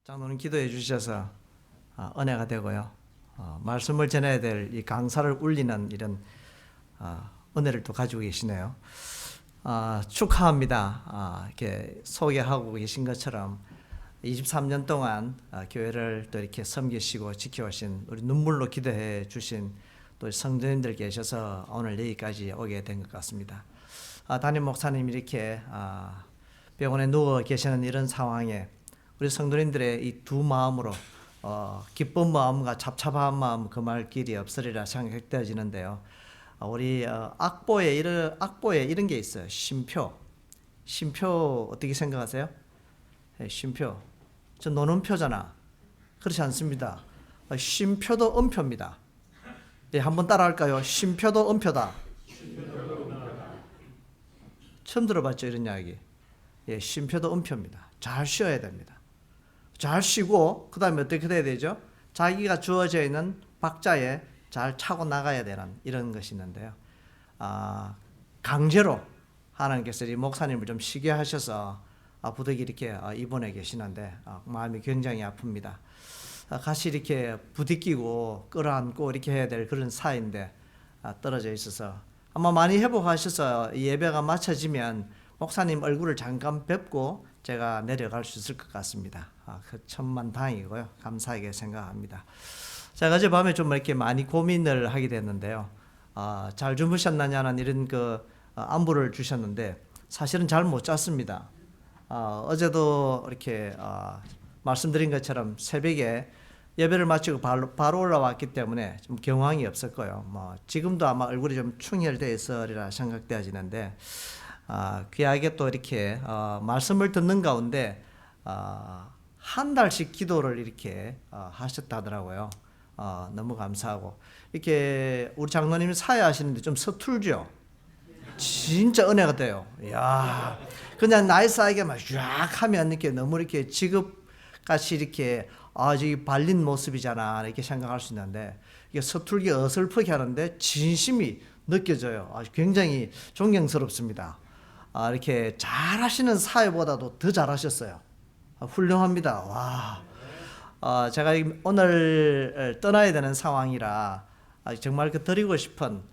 장로님 기도해 주셔서 은혜가 되고요. 말씀을 전해야 될 이 강사를 울리는 이런 은혜를 또 가지고 계시네요. 축하합니다. 이렇게 소개하고 계신 것처럼 23년 동안 교회를 또 이렇게 섬기시고 지켜오신 우리 눈물로 기도해 주신 또 성도님들 계셔서 오늘 여기까지 오게 된 것 같습니다. 담임 목사님 이렇게 병원에 누워 계시는 이런 상황에 우리 성도님들의 이 두 마음으로 기쁜 마음과 잡잡한 마음 금할 길이 없으리라 생각되어지는데요. 우리 악보에 이런 게 있어요. 쉼표 어떻게 생각하세요? 쉼표. 저 노는 표잖아. 그렇지 않습니다. 쉼표도 음표입니다. 네, 한번 따라할까요? 쉼표도 음표다. 처음 들어봤죠, 이런 이야기. 예, 쉼표도 음표입니다. 잘 쉬어야 됩니다. 잘 쉬고 그 다음에 어떻게 돼야 되죠? 자기가 주어져 있는 박자에 잘 차고 나가야 되는 이런 것이 있는데요. 강제로 하나님께서 이 목사님을 좀 쉬게 하셔서 부득이 이렇게 입원해 계시는데 마음이 굉장히 아픕니다. 같이 이렇게 부딪히고 끌어안고 이렇게 해야 될 그런 사이인데 떨어져 있어서 아마 많이 회복하셔서 예배가 마쳐지면 목사님 얼굴을 잠깐 뵙고 제가 내려갈 수 있을 것 같습니다. 그 천만다행이고요. 감사하게 생각합니다. 제가 어젯밤에 좀 이렇게 많이 고민을 하게 됐는데요. 잘 주무셨느냐는 이런 안부를 주셨는데 사실은 잘 못 잤습니다. 어제도 이렇게 말씀드린 것처럼 새벽에 예배를 마치고 바로 올라왔기 때문에 좀 경황이 없었고요. 지금도 아마 얼굴이 좀 충혈되어 있으리라 생각되어지는데 귀하게 또 이렇게 말씀을 듣는 가운데 한 달씩 기도를 이렇게 하셨다더라고요. 너무 감사하고 이렇게 우리 장로님이 사회하시는데 좀 서툴죠. 진짜 은혜가 돼요. 야, 그냥 나이 쌓이게 막 쫙 하면 이렇게 너무 이렇게 지급같이 이렇게 저기 발린 모습이잖아 이렇게 생각할 수 있는데 이게 서툴게 어설프게 하는데 진심이 느껴져요. 굉장히 존경스럽습니다. 이렇게 잘하시는 사회보다도 더 잘하셨어요. 훌륭합니다. 와, 제가 오늘 떠나야 되는 상황이라 정말 드리고 싶은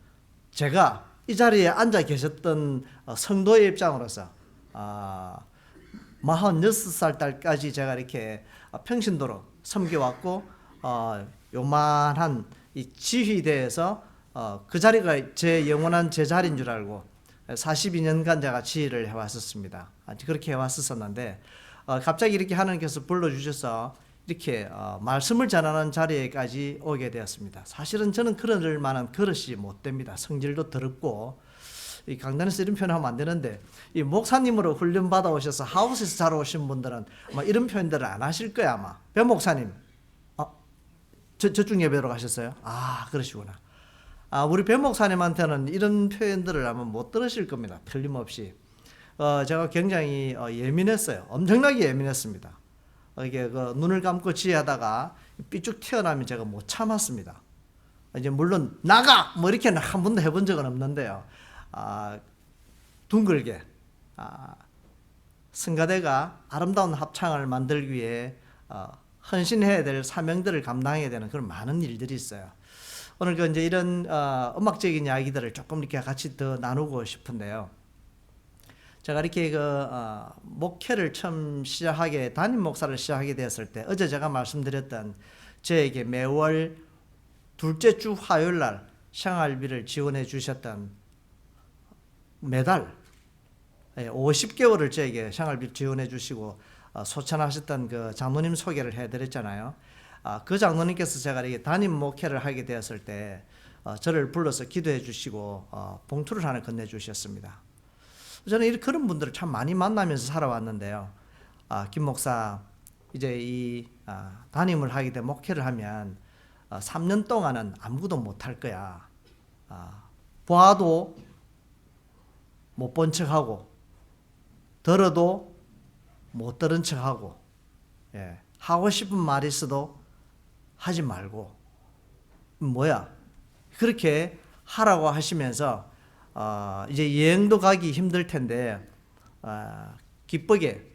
제가 이 자리에 앉아 계셨던 성도의 입장으로서 46살 때까지 제가 이렇게 평신도로 섬겨왔고 요만한 이 지휘대에서 그 자리가 제 영원한 제자리인 줄 알고 42년간 제가 지휘를 해왔었습니다. 그렇게 해왔었는데 갑자기 이렇게 하나님께서 불러주셔서 이렇게 말씀을 전하는 자리에까지 오게 되었습니다. 사실은 저는 그럴 만한 그릇이 못 됩니다. 성질도 더럽고 이 강단에서 이런 표현하면 안 되는데 이 목사님으로 훈련 받아 오셔서 하우스에서 잘 오신 분들은 이런 표현들을 안 하실 거야 아마. 배 목사님, 저쪽 예배로 가셨어요? 그러시구나. 우리 배 목사님한테는 이런 표현들을 아마 못 들으실 겁니다. 틀림없이. 제가 굉장히 예민했어요. 엄청나게 예민했습니다. 이게 눈을 감고 지혜하다가 삐쭉 튀어나오면 제가 못 참았습니다. 이제 물론 나가 뭐 이렇게는 한 번도 해본 적은 없는데요. 둥글게 성가대가 아름다운 합창을 만들기 위해 헌신해야 될 사명들을 감당해야 되는 그런 많은 일들이 있어요. 오늘 이제 이런 음악적인 이야기들을 조금 이렇게 같이 더 나누고 싶은데요. 제가 이렇게 목회를 처음 담임 목사를 시작하게 되었을 때 어제 제가 말씀드렸던 저에게 매월 둘째 주 화요일 날 생활비를 지원해 주셨던 매달 50개월을 저에게 생활비 지원해 주시고 소천하셨던 그 장로님 소개를 해드렸잖아요. 그 장로님께서 제가 이렇게 담임 목회를 하게 되었을 때 저를 불러서 기도해 주시고 봉투를 하나 건네주셨습니다. 저는 그런 분들을 참 많이 만나면서 살아왔는데요. 김 목사 이제 이 담임을 하게 돼 목회를 하면 3년 동안은 아무것도 못할 거야. 봐도 못 본 척하고 들어도 못 들은 척하고 하고 싶은 말이 있어도 하지 말고 뭐야 그렇게 하라고 하시면서 이제 여행도 가기 힘들 텐데 기쁘게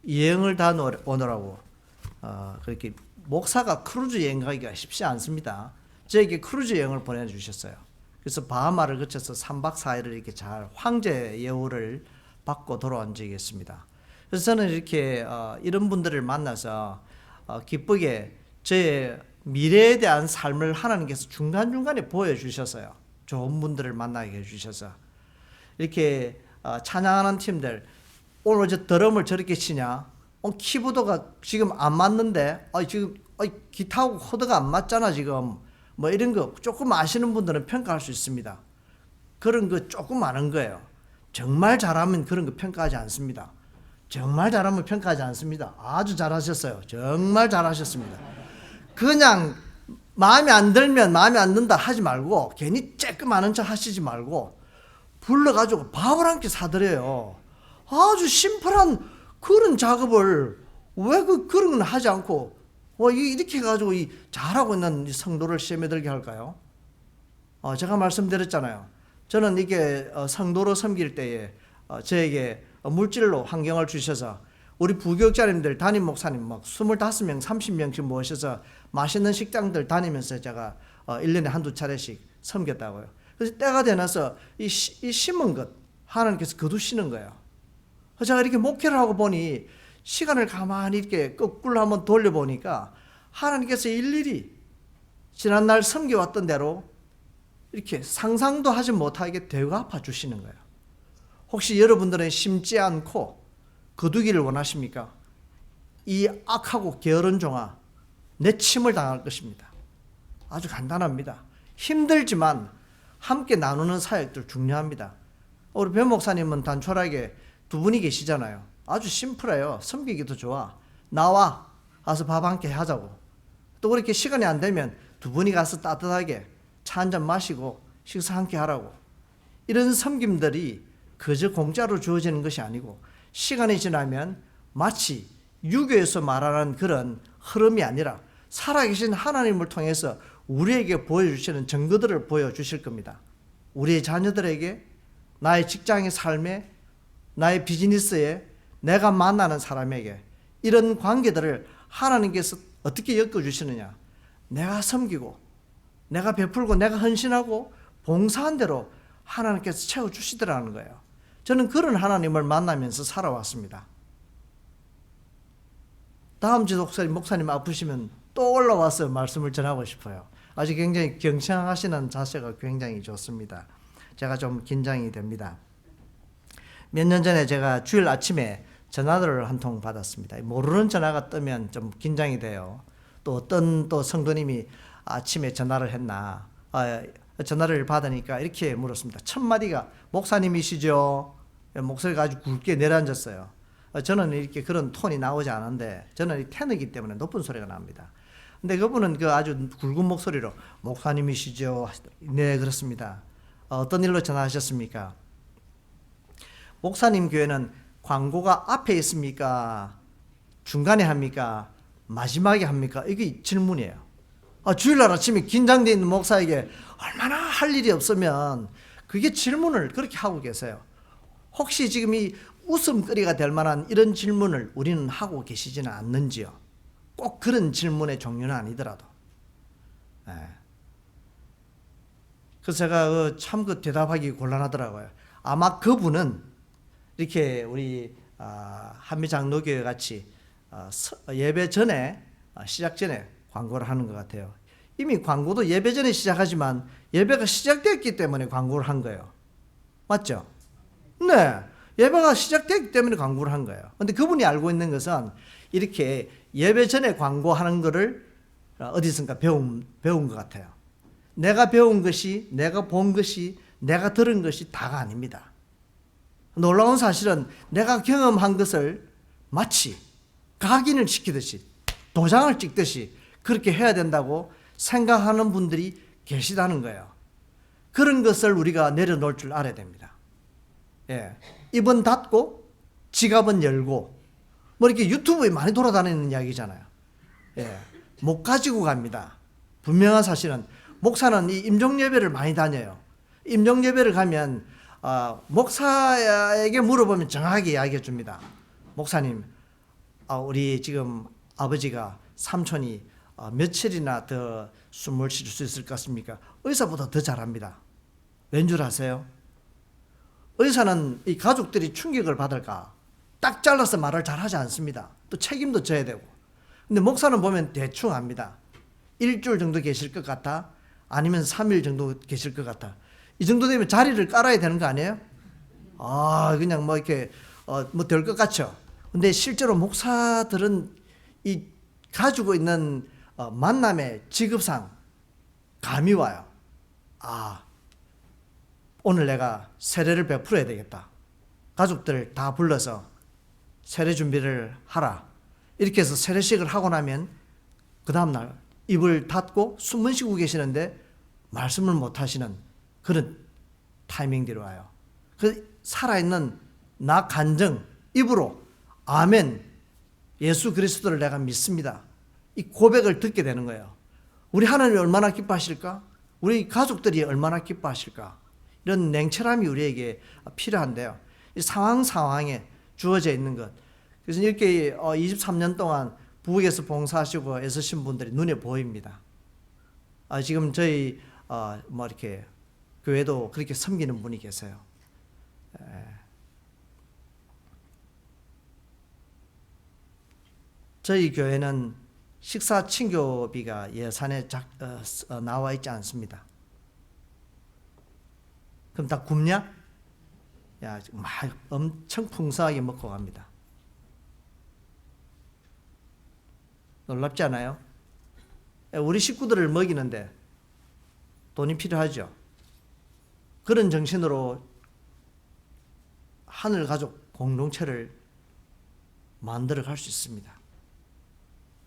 여행을 다 오느라고 그렇게 목사가 크루즈 여행 가기가 쉽지 않습니다. 저에게 크루즈 여행을 보내주셨어요. 그래서 바하마를 거쳐서 3박 4일을 이렇게 잘 황제 예우를 받고 돌아온 적이 있습니다. 그래서 저는 이렇게 이런 분들을 만나서 기쁘게 저의 미래에 대한 삶을 하나님께서 중간중간에 보여주셨어요. 좋은 분들을 만나게 해주셔서 이렇게 찬양하는 팀들 오늘 저 드럼을 저렇게 치냐? 키보드가 지금 안 맞는데 지금 기타하고 코드가 안 맞잖아 지금 뭐 이런 거 조금 아시는 분들은 평가할 수 있습니다. 그런 거 조금 아는 거예요. 정말 잘하면 그런 거 평가하지 않습니다. 정말 잘하면 평가하지 않습니다. 아주 잘하셨어요. 정말 잘하셨습니다. 그냥 마음에 안 들면 마음에 안 든다 하지 말고 괜히 쬐끔 아는 척 하시지 말고 불러가지고 밥을 한 끼 사드려요. 아주 심플한 그런 작업을 왜 그런 건 하지 않고 이렇게 해가지고 잘하고 있는 성도를 시험에 들게 할까요? 제가 말씀드렸잖아요. 저는 이게 성도로 섬길 때에 저에게 물질로 환경을 주셔서 우리 부교육자님들 담임 목사님 막 25명 30명씩 모셔서 맛있는 식당들 다니면서 제가 1년에 한두 차례씩 섬겼다고요. 그래서 때가 되나서 이 심은 것 하나님께서 거두시는 거예요. 제가 이렇게 목회를 하고 보니 시간을 가만히 이렇게 거꾸로 한번 돌려보니까 하나님께서 일일이 지난날 섬겨왔던 대로 이렇게 상상도 하지 못하게 되갚아 주시는 거예요. 혹시 여러분들은 심지 않고 거두기를 원하십니까? 이 악하고 게으른 종아 내 침을 당할 것입니다. 아주 간단합니다. 힘들지만 함께 나누는 사역들 중요합니다. 우리 변 목사님은 단촐하게 두 분이 계시잖아요. 아주 심플해요. 섬기기도 좋아. 나와 가서 밥 함께 하자고. 또 그렇게 시간이 안 되면 두 분이 가서 따뜻하게 차 한잔 마시고 식사 함께 하라고. 이런 섬김들이 그저 공짜로 주어지는 것이 아니고 시간이 지나면 마치 유교에서 말하는 그런 흐름이 아니라 살아계신 하나님을 통해서 우리에게 보여주시는 증거들을 보여주실 겁니다. 우리의 자녀들에게, 나의 직장의 삶에, 나의 비즈니스에, 내가 만나는 사람에게 이런 관계들을 하나님께서 어떻게 엮어주시느냐. 내가 섬기고 내가 베풀고 내가 헌신하고 봉사한 대로 하나님께서 채워주시더라는 거예요. 저는 그런 하나님을 만나면서 살아왔습니다. 다음 주 목사님 아프시면 또 올라와서 말씀을 전하고 싶어요. 아주 굉장히 경청하시는 자세가 굉장히 좋습니다. 제가 좀 긴장이 됩니다. 몇 년 전에 제가 주일 아침에 전화를 한 통 받았습니다. 모르는 전화가 뜨면 좀 긴장이 돼요. 또 어떤 성도님이 아침에 전화를 했나. 전화를 받으니까 이렇게 물었습니다. 첫 마디가 목사님이시죠? 목소리가 아주 굵게 내려앉았어요. 저는 이렇게 그런 톤이 나오지 않은데 저는 테너이기 때문에 높은 소리가 납니다. 근데 그분은 그 아주 굵은 목소리로 목사님이시죠? 네, 그렇습니다. 어떤 일로 전화하셨습니까? 목사님 교회는 광고가 앞에 있습니까? 중간에 합니까? 마지막에 합니까? 이게 질문이에요. 주일날 아침에 긴장되어 있는 목사에게 얼마나 할 일이 없으면 그게 질문을 그렇게 하고 계세요. 혹시 지금 이 웃음거리가 될 만한 이런 질문을 우리는 하고 계시지는 않는지요? 꼭 그런 질문의 종류는 아니더라도. 그래서 제가 참 대답하기 곤란하더라고요. 아마 그분은 이렇게 우리 한미장로교회 같이 예배 전에 시작 전에 광고를 하는 것 같아요. 이미 광고도 예배 전에 시작하지만 예배가 시작됐기 때문에 광고를 한 거예요. 맞죠? 네. 예배가 시작됐기 때문에 광고를 한 거예요. 근데 그분이 알고 있는 것은 이렇게 예배 전에 광고하는 거를 어디선가 배운 것 같아요. 내가 배운 것이, 내가 본 것이, 내가 들은 것이 다가 아닙니다. 놀라운 사실은 내가 경험한 것을 마치 각인을 시키듯이 도장을 찍듯이 그렇게 해야 된다고 생각하는 분들이 계시다는 거예요. 그런 것을 우리가 내려놓을 줄 알아야 됩니다. 입은 닫고 지갑은 열고 뭐 이렇게 유튜브에 많이 돌아다니는 이야기잖아요. 못 가지고 갑니다. 분명한 사실은 목사는 이 임종 예배를 많이 다녀요. 임종 예배를 가면 목사에게 물어보면 정확하게 이야기해 줍니다. 목사님, 우리 지금 아버지가 삼촌이 며칠이나 더 숨을 쉴 수 있을 것 같습니까? 의사보다 더 잘합니다. 왠 줄 아세요? 의사는 이 가족들이 충격을 받을까 딱 잘라서 말을 잘하지 않습니다. 또 책임도 져야 되고. 근데 목사는 보면 대충 합니다. 일주일 정도 계실 것 같아? 아니면 3일 정도 계실 것 같아? 이 정도 되면 자리를 깔아야 되는 거 아니에요? 그냥 뭐 이렇게 뭐 될 것 같죠. 근데 실제로 목사들은 이 가지고 있는 만남의 직업상 감이 와요. 오늘 내가 세례를 베풀어야 되겠다. 가족들 다 불러서 세례 준비를 하라. 이렇게 해서 세례식을 하고 나면 그 다음날 입을 닫고 숨을 쉬고 계시는데 말씀을 못 하시는 그런 타이밍들이 와요. 그 살아있는 나 간증 입으로 아멘 예수 그리스도를 내가 믿습니다. 이 고백을 듣게 되는 거예요. 우리 하나님이 얼마나 기뻐하실까? 우리 가족들이 얼마나 기뻐하실까? 이런 냉철함이 우리에게 필요한데요. 이 상황에 주어져 있는 것. 그래서 이렇게 23년 동안 부엌에서 봉사하시고 애쓰신 분들이 눈에 보입니다. 지금 저희 뭐 이렇게 교회도 그렇게 섬기는 분이 계세요. 저희 교회는 식사 친교비가 예산에 나와 있지 않습니다. 그럼 다 굶냐? 막 엄청 풍성하게 먹고 갑니다. 놀랍지 않아요? 우리 식구들을 먹이는데 돈이 필요하죠. 그런 정신으로 하늘 가족 공동체를 만들어 갈 수 있습니다.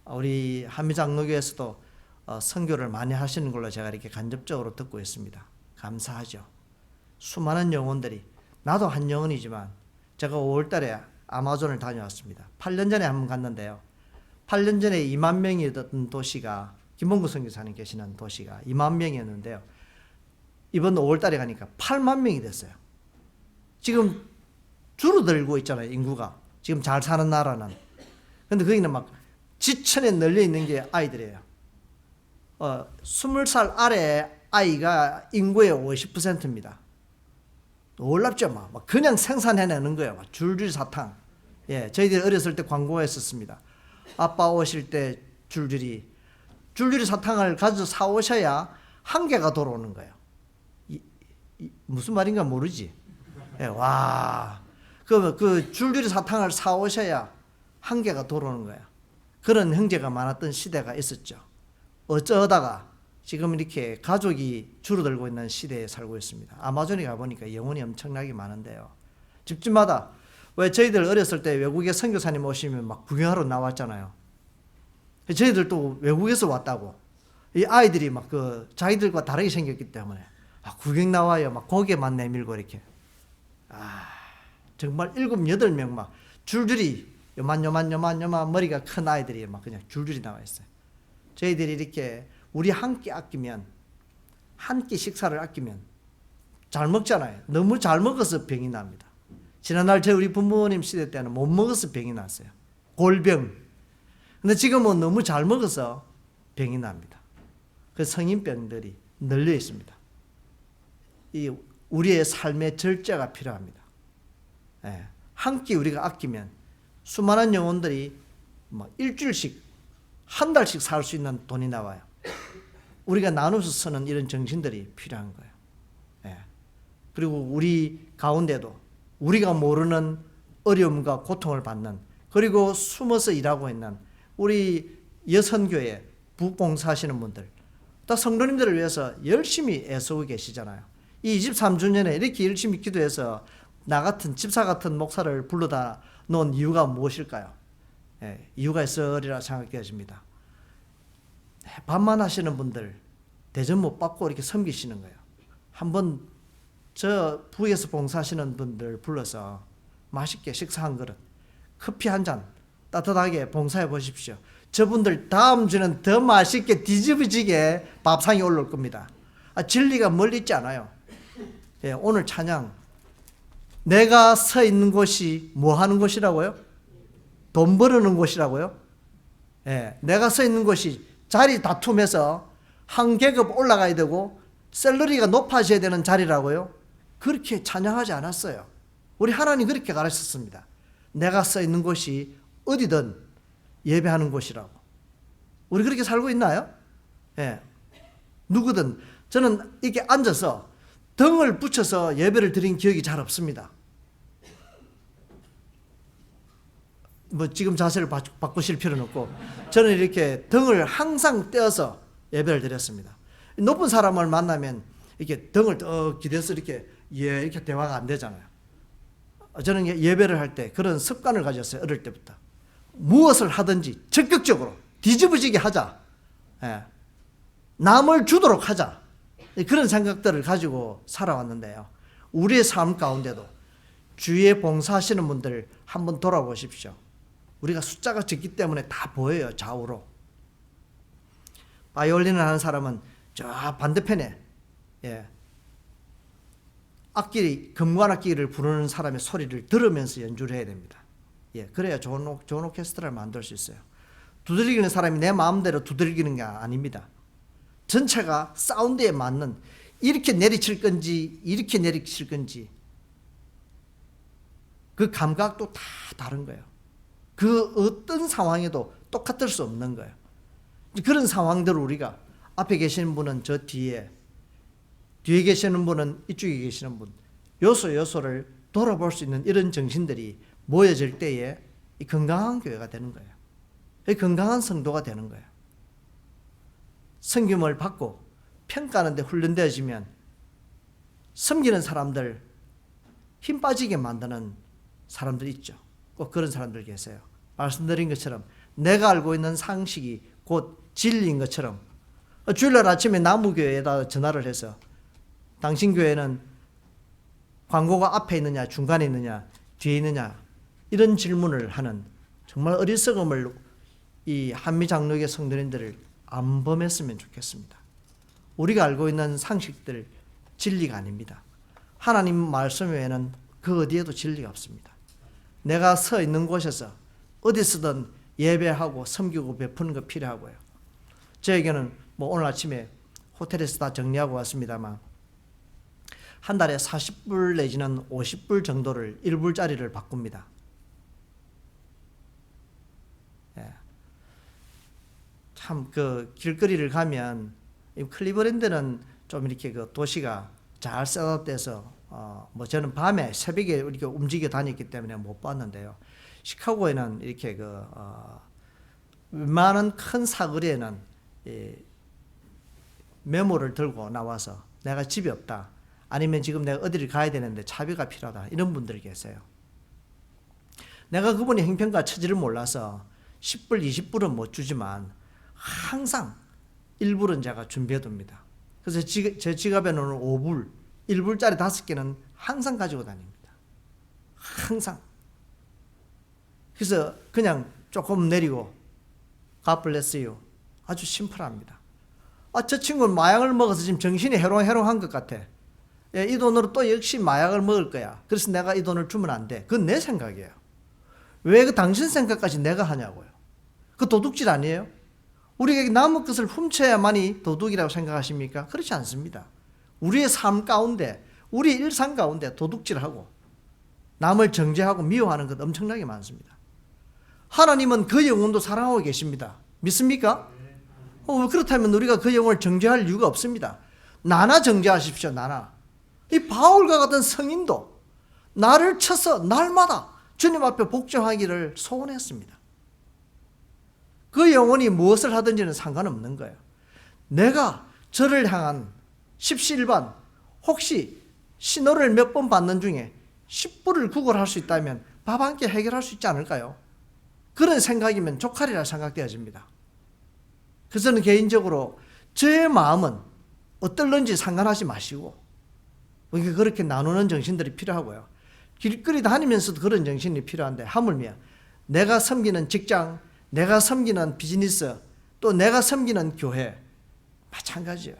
우리 한미장로교에서도 선교를 많이 하시는 걸로 제가 이렇게 간접적으로 듣고 있습니다. 감사하죠. 수많은 영혼들이, 나도 한 영혼이지만 제가 5월달에 아마존을 다녀왔습니다. 8년 전에 한번 갔는데요. 8년 전에 2만 명이었던 도시가, 김봉구 선교사님 계시는 도시가 2만 명이었는데요. 이번 5월달에 가니까 8만 명이 됐어요. 지금 줄어들고 있잖아요, 인구가. 지금 잘 사는 나라는. 근데 거기는 막 지천에 널려 있는 게 아이들이에요. 20살 아래 아이가 인구의 50%입니다. 놀랍죠? 막 그냥 생산해내는 거예요. 막 줄줄이 사탕. 저희들이 어렸을 때 광고했었습니다. 아빠 오실 때 줄줄이 사탕을 가져서 사오셔야 한 개가 돌아오는 거예요. 무슨 말인가 모르지? 그 줄줄이 사탕을 사오셔야 한 개가 돌아오는 거예요. 그런 형제가 많았던 시대가 있었죠. 어쩌다가 지금 이렇게 가족이 줄어들고 있는 시대에 살고 있습니다. 아마존에 가보니까 영혼이 엄청나게 많은데요. 집집마다, 왜 저희들 어렸을 때 외국에 선교사님 오시면 막 구경하러 나왔잖아요. 저희들도 외국에서 왔다고. 이 아이들이 막 자기들과 다르게 생겼기 때문에 구경 나와요. 막 고개만 내밀고 이렇게. 정말 7, 8명 막 줄줄이 요만 머리가 큰 아이들이 막 그냥 줄줄이 나와 있어요. 저희들이 이렇게 우리 한 끼 아끼면, 한 끼 식사를 아끼면 잘 먹잖아요. 너무 잘 먹어서 병이 납니다. 지난날 우리 부모님 시대 때는 못 먹어서 병이 났어요. 골병. 근데 지금은 너무 잘 먹어서 병이 납니다. 그 성인병들이 널려 있습니다. 우리의 삶의 절제가 필요합니다. 한 끼 우리가 아끼면 수많은 영혼들이 일주일씩, 한 달씩 살 수 있는 돈이 나와요. 우리가 나눠서 쓰는 이런 정신들이 필요한 거예요. 그리고 우리 가운데도 우리가 모르는 어려움과 고통을 받는, 그리고 숨어서 일하고 있는 우리 여선교회 부봉사하시는 분들, 또 성도님들을 위해서 열심히 애쓰고 계시잖아요. 이 23주년에 이렇게 열심히 기도해서 나 같은 집사 같은 목사를 불러다 놓은 이유가 무엇일까요? 이유가 있으리라 생각되어집니다. 반만 하시는 분들 대접 못 받고 이렇게 섬기시는 거예요. 한번 저 부에서 봉사하시는 분들 불러서 맛있게 식사 한 그릇, 커피 한 잔 따뜻하게 봉사해 보십시오. 저분들 다음 주는 더 맛있게 뒤집어지게 밥상이 올라올 겁니다. 진리가 멀리 있지 않아요. 오늘 찬양, 내가 서 있는 곳이 뭐 하는 곳이라고요? 돈 벌어는 곳이라고요? 예, 내가 서 있는 곳이 자리 다툼해서 한 계급 올라가야 되고 샐러리가 높아져야 되는 자리라고요? 그렇게 찬양하지 않았어요. 우리 하나님 그렇게 가르쳤습니다. 내가 서 있는 곳이 어디든 예배하는 곳이라고. 우리 그렇게 살고 있나요? 예. 누구든. 저는 이렇게 앉아서 등을 붙여서 예배를 드린 기억이 잘 없습니다. 뭐 지금 자세를 바꾸실 필요는 없고, 저는 이렇게 등을 항상 떼어서 예배를 드렸습니다. 높은 사람을 만나면 이렇게 등을 더 기대서 이렇게 대화가 안 되잖아요. 저는 예배를 할 때 그런 습관을 가졌어요. 어릴 때부터. 무엇을 하든지 적극적으로 뒤집어지게 하자. 예. 남을 주도록 하자. 그런 생각들을 가지고 살아왔는데요. 우리의 삶 가운데도 주위에 봉사하시는 분들 한번 돌아보십시오. 우리가 숫자가 적기 때문에 다 보여요. 좌우로. 바이올린을 하는 사람은 저 반대편에 금관 악기를 부르는 사람의 소리를 들으면서 연주를 해야 됩니다. 그래야 좋은 오케스트라를 만들 수 있어요. 두들기는 사람이 내 마음대로 두들기는 게 아닙니다. 전체가 사운드에 맞는, 이렇게 내리칠 건지 이렇게 내리칠 건지 그 감각도 다 다른 거예요. 그 어떤 상황에도 똑같을 수 없는 거예요. 그런 상황들을 우리가 앞에 계시는 분은 저 뒤에 계시는 분은 이쪽에 계시는 분, 요소를 돌아볼 수 있는 이런 정신들이 모여질 때에 이 건강한 교회가 되는 거예요. 이 건강한 성도가 되는 거예요. 섬김을 받고 평가하는 데 훈련되어지면 섬기는 사람들, 힘 빠지게 만드는 사람들 있죠. 꼭 그런 사람들 계세요. 말씀드린 것처럼 내가 알고 있는 상식이 곧 진리인 것처럼, 주일날 아침에 나무교회에다 전화를 해서 당신 교회는 광고가 앞에 있느냐 중간에 있느냐 뒤에 있느냐 이런 질문을 하는, 정말 어리석음을 이 한미장로교 성도님들을 안 범했으면 좋겠습니다. 우리가 알고 있는 상식들 진리가 아닙니다. 하나님 말씀 외에는 그 어디에도 진리가 없습니다. 내가 서 있는 곳에서 어디서든 예배하고 섬기고 베푸는 거 필요하고요. 저에게는 뭐 오늘 아침에 호텔에서 다 정리하고 왔습니다만 한 달에 40불 내지는 50불 정도를 1불짜리를 바꿉니다. 참 그 길거리를 가면 클리브랜드는 좀 이렇게 그 도시가 잘 셋업돼서 뭐 저는 밤에 새벽에 이렇게 움직여 다녔기 때문에 못 봤는데요. 시카고에는 이렇게 웬만한 큰 사거리에는 메모를 들고 나와서 내가 집이 없다, 아니면 지금 내가 어디를 가야 되는데 차비가 필요하다, 이런 분들이 계세요. 내가 그분이 형편과 처지를 몰라서 10불, 20불은 못 주지만 항상 1불은 제가 준비해 둡니다. 그래서 제 지갑에는 5불, 1불짜리 5개는 항상 가지고 다닙니다. 항상. 그래서 그냥 조금 내리고 God bless you. 아주 심플합니다. 저 친구는 마약을 먹어서 지금 정신이 해롱해롱한 것 같아. 이 돈으로 또 역시 마약을 먹을 거야. 그래서 내가 이 돈을 주면 안 돼. 그건 내 생각이에요. 왜 그 당신 생각까지 내가 하냐고요. 그 도둑질 아니에요? 우리가 남의 것을 훔쳐야만이 도둑이라고 생각하십니까? 그렇지 않습니다. 우리의 삶 가운데, 우리 일상 가운데 도둑질하고 남을 정죄하고 미워하는 것 엄청나게 많습니다. 하나님은 그 영혼도 사랑하고 계십니다. 믿습니까? 그렇다면 우리가 그 영혼을 정죄할 이유가 없습니다. 나나 정죄하십시오. 나나. 이 바울과 같은 성인도 나를 쳐서 날마다 주님 앞에 복종하기를 소원했습니다. 그 영혼이 무엇을 하든지는 상관없는 거예요. 내가 저를 향한 십시일반, 혹시 신호를 몇 번 받는 중에 10불을 구걸할 수 있다면 밥 한 끼 해결할 수 있지 않을까요? 그런 생각이면 족할이라 생각되어집니다. 그래서 저는 개인적으로 저의 마음은 어떨런지 상관하지 마시고 그렇게 나누는 정신들이 필요하고요. 길거리 다니면서도 그런 정신이 필요한데, 하물며 내가 섬기는 직장, 내가 섬기는 비즈니스, 또 내가 섬기는 교회 마찬가지예요.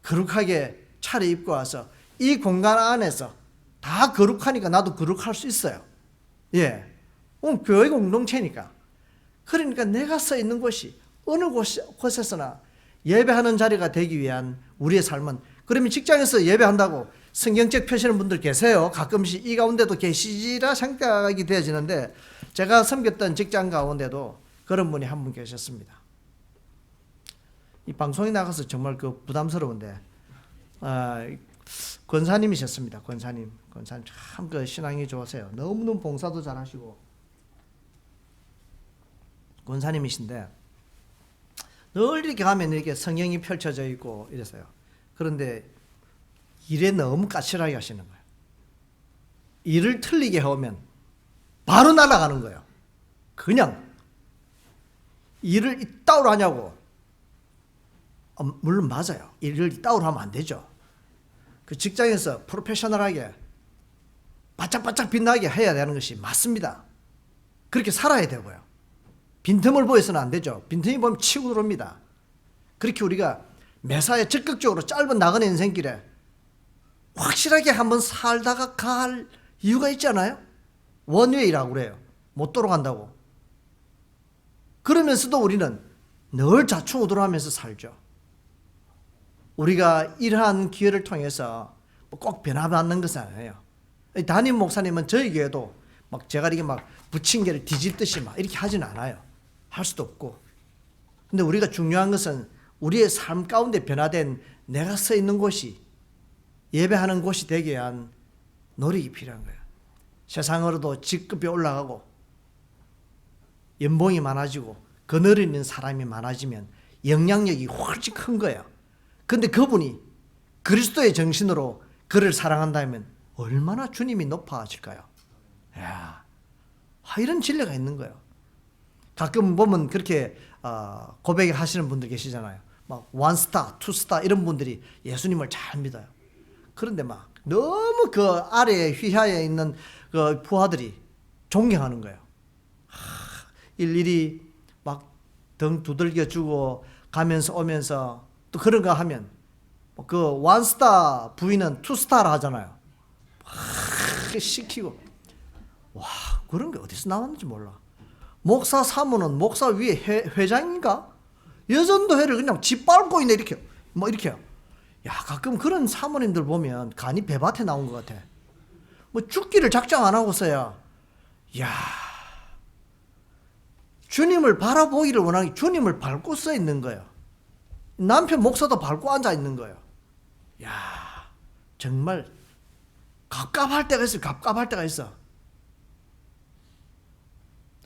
거룩하게 차려입고 와서 이 공간 안에서 다 거룩하니까 나도 거룩할 수 있어요. 교회 공동체니까 그러니까 내가 서 있는 곳이 어느 곳에서나 예배하는 자리가 되기 위한 우리의 삶은, 그러면 직장에서 예배한다고 성경책 펴시는 분들 계세요. 가끔씩 이 가운데도 계시리라 생각이 되어지는데, 제가 섬겼던 직장 가운데도 그런 분이 한 분 계셨습니다. 이 방송에 나가서 정말 그 부담스러운데, 권사님이셨습니다. 권사님 참 그 신앙이 좋으세요. 너무너무 봉사도 잘하시고 권사님이신데, 늘 이렇게 가면 이렇게 성경이 펼쳐져 있고 이랬어요. 그런데 일에 너무 까칠하게 하시는 거예요. 일을 틀리게 해오면 바로 날아가는 거예요. 그냥 일을 이따위로 하냐고. 물론 맞아요. 일을 이따위로 하면 안 되죠. 그 직장에서 프로페셔널하게 바짝바짝 빛나게 해야 되는 것이 맞습니다. 그렇게 살아야 되고요. 빈틈을 보여서는 안 되죠. 빈틈이 보면 치고 들어옵니다. 그렇게 우리가 매사에 적극적으로 짧은 나그네 인생길에 확실하게 한번 살다가 갈 이유가 있잖아요. 원웨이라고 그래요. 못 돌아간다고. 그러면서도 우리는 늘 좌충우돌하면서 살죠. 우리가 이러한 기회를 통해서 꼭 변화받는 것은 아니에요. 담임 목사님은 저희 교회도 막 제가 이렇게 막 부침개를 뒤집듯이 막 이렇게 하진 않아요. 할 수도 없고. 근데 우리가 중요한 것은 우리의 삶 가운데 변화된 내가 서 있는 곳이 예배하는 곳이 되기 위한 노력이 필요한 거예요. 세상으로도 직급이 올라가고 연봉이 많아지고 그늘에 있는 사람이 많아지면 영향력이 훨씬 큰 거예요. 근데 그분이 그리스도의 정신으로 그를 사랑한다면 얼마나 주님이 높아질까요? 이런 진리가 있는 거예요. 가끔 보면 그렇게 고백하시는 분들 계시잖아요. 막 원스타, 투스타 이런 분들이 예수님을 잘 믿어요. 그런데 막 너무 그 아래에 휘하에 있는 그 부하들이 존경하는 거예요. 일일이 막 등 두들겨 주고 가면서 오면서 또 그런 거 하면 그 원스타 부인은 투스타라 하잖아요. 시키고. 와, 그런 게 어디서 나왔는지 몰라. 목사 사무는 목사 위에 회장인가? 여전도회를 그냥 짓밟고 있네, 이렇게. 뭐 이렇게요. 야, 가끔 그런 사모님들 보면 간이 배밭에 나온 것 같아. 뭐 죽기를 작정 안 하고서야, 야, 주님을 바라보기를 원하니 주님을 밟고 서 있는 거예요. 남편 목사도 밟고 앉아 있는 거예요. 야, 정말 갑갑할 때가 있어. 갑갑할 때가 있어.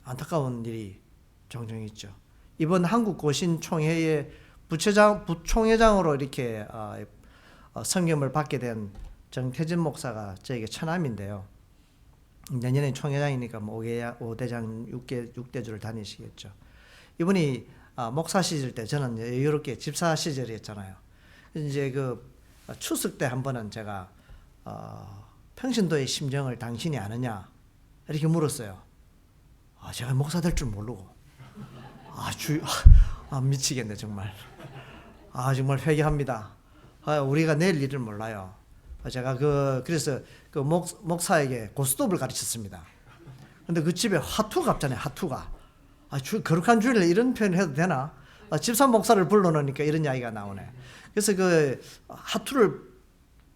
안타까운 일이 종종 있죠. 이번 한국고신총회의 부총회장으로 이렇게 선임을 받게 된 정태진 목사가 저에게 처남인데요. 내년에 총회장이니까 뭐 5대장 6대주를 다니시겠죠. 이분이 목사 시절 때 저는 여유롭게 집사 시절이었잖아요. 이제 그 추석 때 한 번은 제가 평신도의 심정을 당신이 아느냐 이렇게 물었어요. 제가 목사 될 줄 모르고 미치겠네 정말. 정말 회개합니다. 우리가 내일 일을 몰라요. 제가 그래서 그 목사에게 고스톱을 가르쳤습니다. 근데 그 집에 화투가 없잖아요. 화투가. 거룩한 주일에 이런 표현을 해도 되나? 집사 목사를 불러놓으니까 이런 이야기가 나오네. 그래서 그 화투를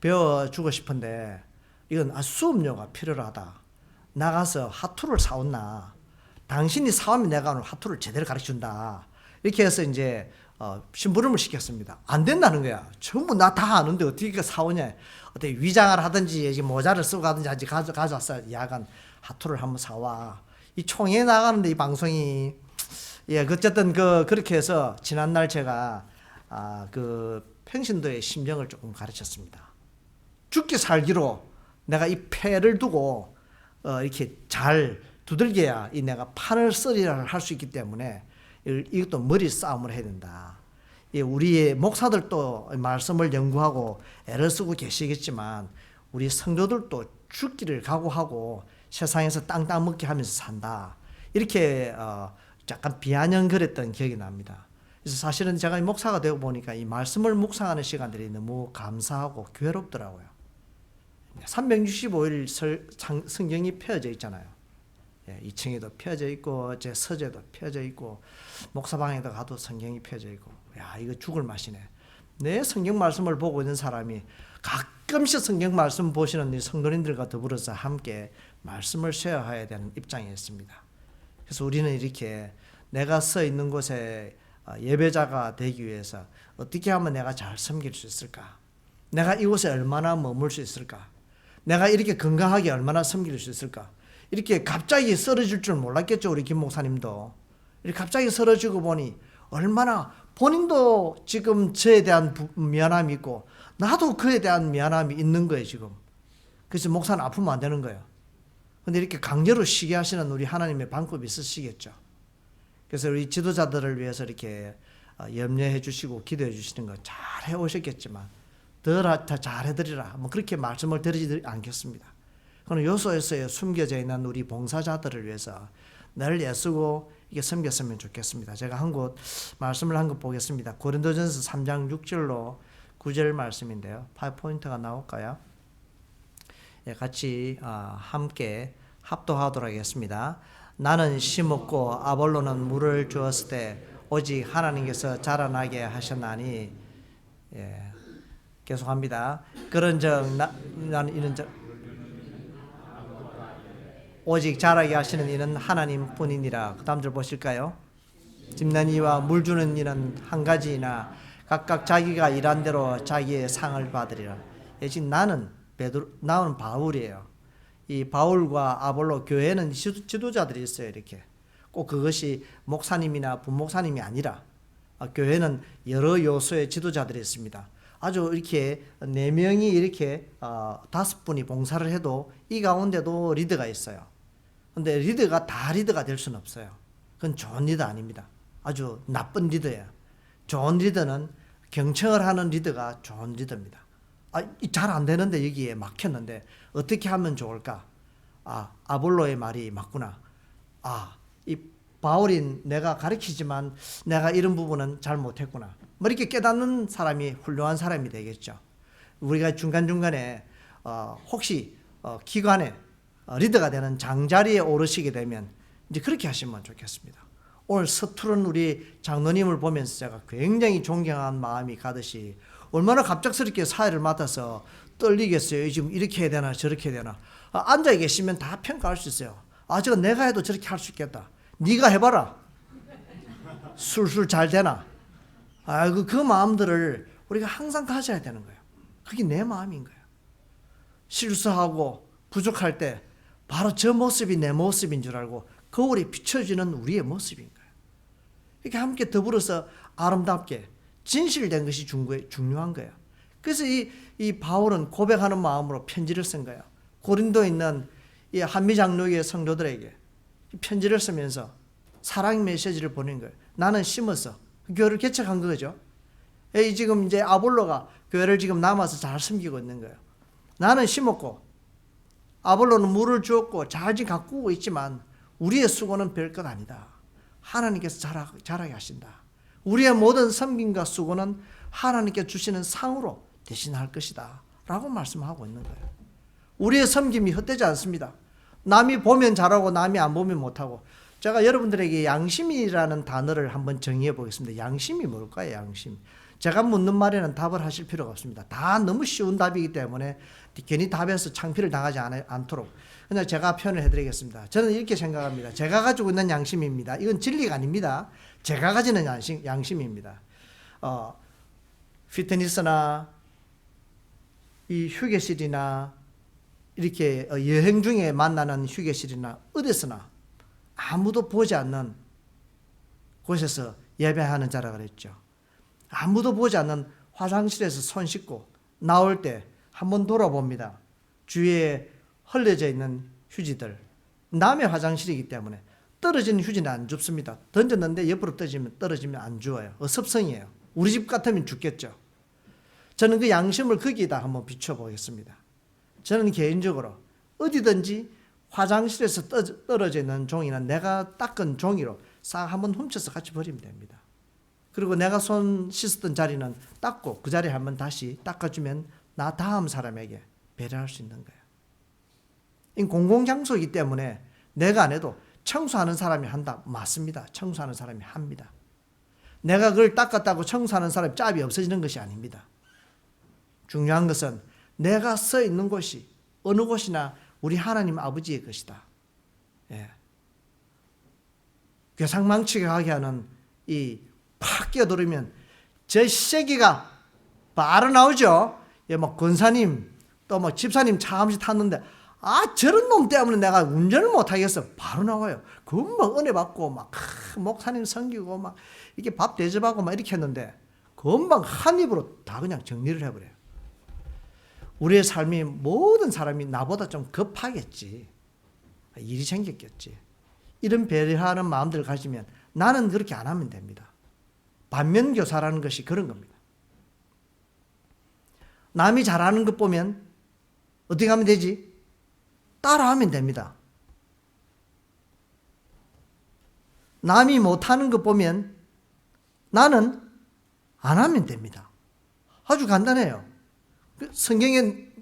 배워주고 싶은데 이건 수업료가 필요하다. 나가서 화투를 사온나. 당신이 사오면 내가 오늘 화투를 제대로 가르쳐준다. 이렇게 해서 이제 심부름을 시켰습니다. 안 된다는 거야. 전부 나 다 아는데 어떻게 사오냐. 어떻게 위장을 하든지 모자를 쓰고 가든지 아직 가져왔어요. 야간 화투를 한번 사와. 이 총회 나가는데 이 방송이 어쨌든 그렇게 해서 지난날 제가 그 평신도의 심정을 조금 가르쳤습니다. 죽기 살기로 내가 이 패를 두고 이렇게 잘 두들겨야 이 내가 판을 쓰리라 할 수 있기 때문에 이것도 머리 싸움을 해야 된다. 우리의 목사들도 말씀을 연구하고 애를 쓰고 계시겠지만 우리 성도들도 죽기를 각오하고 세상에서 땅땅 먹게 하면서 산다. 이렇게 약간 비아냥거렸던 기억이 납니다. 그래서 사실은 제가 목사가 되고 보니까 이 말씀을 묵상하는 시간들이 너무 감사하고 괴롭더라고요. 365일 성경이 펴져 있잖아요. 2층에도 펴져 있고 제 서재도 펴져 있고 목사방에도 가도 성경이 펴져 있고, 야, 이거 죽을 맛이네. 내 성경 말씀을 보고 있는 사람이 가끔씩 성경 말씀 보시는 이 성도님들과 더불어서 함께 말씀을 쉐어해야 되는 입장에 있습니다. 그래서 우리는 이렇게 내가 서 있는 곳에 예배자가 되기 위해서 어떻게 하면 내가 잘 섬길 수 있을까? 내가 이곳에 얼마나 머물 수 있을까? 내가 이렇게 건강하게 얼마나 섬길 수 있을까? 이렇게 갑자기 쓰러질 줄 몰랐겠죠, 우리 김 목사님도. 이렇게 갑자기 쓰러지고 보니 얼마나 본인도 지금 저에 대한 미안함이 있고 나도 그에 대한 미안함이 있는 거예요, 지금. 그래서 목사는 아프면 안 되는 거예요. 근데 이렇게 강제로 쉬게 하시는 우리 하나님의 방법이 있으시겠죠. 그래서 우리 지도자들을 위해서 이렇게 염려해 주시고 기도해 주시는 거 잘 해오셨겠지만 더 잘 해드리라, 뭐 그렇게 말씀을 드리지 않겠습니다. 그럼 요소에서 숨겨져 있는 우리 봉사자들을 위해서 늘 애쓰고 이게 섬겼으면 좋겠습니다. 제가 한 곳 말씀을 한 것 보겠습니다. 고린도전서 3장 6절로 9절 말씀인데요. 파워포인트가 나올까요? 같이 함께 합독하도록 하겠습니다. 나는 심었고 아볼로는 물을 주었을 때 오직 하나님께서 자라나게 하셨나니. 계속합니다. 그런즉 나는 이런즉 오직 자라게 하시는 이는 하나님뿐이니라. 그 다음 절 보실까요? 짚는 이와 물 주는 이는 한 가지이나 각각 자기가 일한 대로 자기의 상을 받으리라. 지금 나는 바울이에요. 이 바울과 아볼로, 교회는 지도자들이 있어요. 이렇게 꼭 그것이 목사님이나 부목사님이 아니라 교회는 여러 요소의 지도자들이 있습니다. 아주 이렇게 4명이 이렇게 5분이 봉사를 해도 이 가운데도 리더가 있어요. 근데 리더가 다 리더가 될 수는 없어요. 그건 좋은 리더 아닙니다. 아주 나쁜 리더예요. 좋은 리더는 경청을 하는 리더가 좋은 리더입니다. 잘 안 되는데 여기에 막혔는데 어떻게 하면 좋을까? 아볼로의 말이 맞구나. 이 바울인 내가 가르치지만 내가 이런 부분은 잘 못했구나. 뭐 이렇게 깨닫는 사람이 훌륭한 사람이 되겠죠. 우리가 중간중간에 혹시 기관에 리더가 되는 장자리에 오르시게 되면 이제 그렇게 하시면 좋겠습니다. 오늘 서투른 우리 장로님을 보면서 제가 굉장히 존경한 마음이 가듯이 얼마나 갑작스럽게 사회를 맡아서 떨리겠어요. 지금 이렇게 해야 되나 저렇게 해야 되나. 앉아 계시면 다 평가할 수 있어요. 저거 내가 해도 저렇게 할 수 있겠다. 네가 해봐라. 술술 잘 되나. 그 마음들을 우리가 항상 가져야 되는 거예요. 그게 내 마음인 거예요. 실수하고 부족할 때 바로 저 모습이 내 모습인 줄 알고 거울에 비춰지는 우리의 모습인 거예요. 이렇게 함께 더불어서 아름답게 진실된 것이 중요한 거예요. 그래서 이 바울은 고백하는 마음으로 편지를 쓴 거예요. 고린도에 있는 이 한미 장로교회 성도들에게 편지를 쓰면서 사랑 메시지를 보낸 거예요. 나는 심어서 교회를 개척한 거죠. 지금 이제 아볼로가 교회를 지금 남아서 잘 섬기고 있는 거예요. 나는 심었고 아볼로는 물을 주었고 잘 가꾸고 있지만 우리의 수고는 별것 아니다. 하나님께서 자라게 하신다. 우리의 모든 섬김과 수고는 하나님께 주시는 상으로 대신할 것이다 라고 말씀하고 있는 거예요. 우리의 섬김이 헛되지 않습니다. 남이 보면 잘하고 남이 안 보면 못하고. 제가 여러분들에게 양심이라는 단어를 한번 정의해 보겠습니다. 양심이 뭘까요? 양심. 제가 묻는 말에는 답을 하실 필요가 없습니다. 다 너무 쉬운 답이기 때문에 괜히 답에서 창피를 당하지 않도록 그냥 제가 표현을 해드리겠습니다. 저는 이렇게 생각합니다. 제가 가지고 있는 양심입니다. 이건 진리가 아닙니다. 제가 가지는 양심입니다. 피트니스나 이 휴게실이나 이렇게 여행 중에 만나는 휴게실이나 어디서나 아무도 보지 않는 곳에서 예배하는 자라 그랬죠. 아무도 보지 않는 화장실에서 손 씻고 나올 때 한번 돌아봅니다. 주위에 흘려져 있는 휴지들. 남의 화장실이기 때문에 떨어지는 휴지는 안 줍습니다. 던졌는데 옆으로 떨어지면 안 주어요. 습성이에요. 우리 집 같으면 죽겠죠. 저는 그 양심을 거기에다 한번 비춰보겠습니다. 저는 개인적으로 어디든지 화장실에서 떨어져 있는 종이나 내가 닦은 종이로 싹 한번 훔쳐서 같이 버리면 됩니다. 그리고 내가 손 씻었던 자리는 닦고 그 자리에 한번 다시 닦아주면 나 다음 사람에게 배려할 수 있는 거예요. 이 공공장소이기 때문에 내가 안 해도 청소하는 사람이 한다. 맞습니다. 청소하는 사람이 합니다. 내가 그걸 닦았다고 청소하는 사람이 짭이 없어지는 것이 아닙니다. 중요한 것은 내가 서 있는 곳이 어느 곳이나 우리 하나님 아버지의 것이다. 예. 괴상망측하게 하게 하는 이 팍 끼어들으면 저 시제기가 바로 나오죠. 예, 뭐 권사님 또 뭐 집사님 차 한 번씩 탔는데 저런 놈 때문에 내가 운전을 못 하겠어. 바로 나와요. 금방 은혜 받고 막 목사님 섬기고 막 이렇게 밥 대접하고 막 이렇게 했는데 금방 한 입으로 다 그냥 정리를 해버려요. 우리의 삶이 모든 사람이 나보다 좀 급하겠지. 일이 생겼겠지. 이런 배려하는 마음들을 가지면 나는 그렇게 안 하면 됩니다. 반면교사라는 것이 그런 겁니다. 남이 잘하는 것 보면 어떻게 하면 되지? 따라하면 됩니다. 남이 못하는 것 보면 나는 안 하면 됩니다. 아주 간단해요. 성경에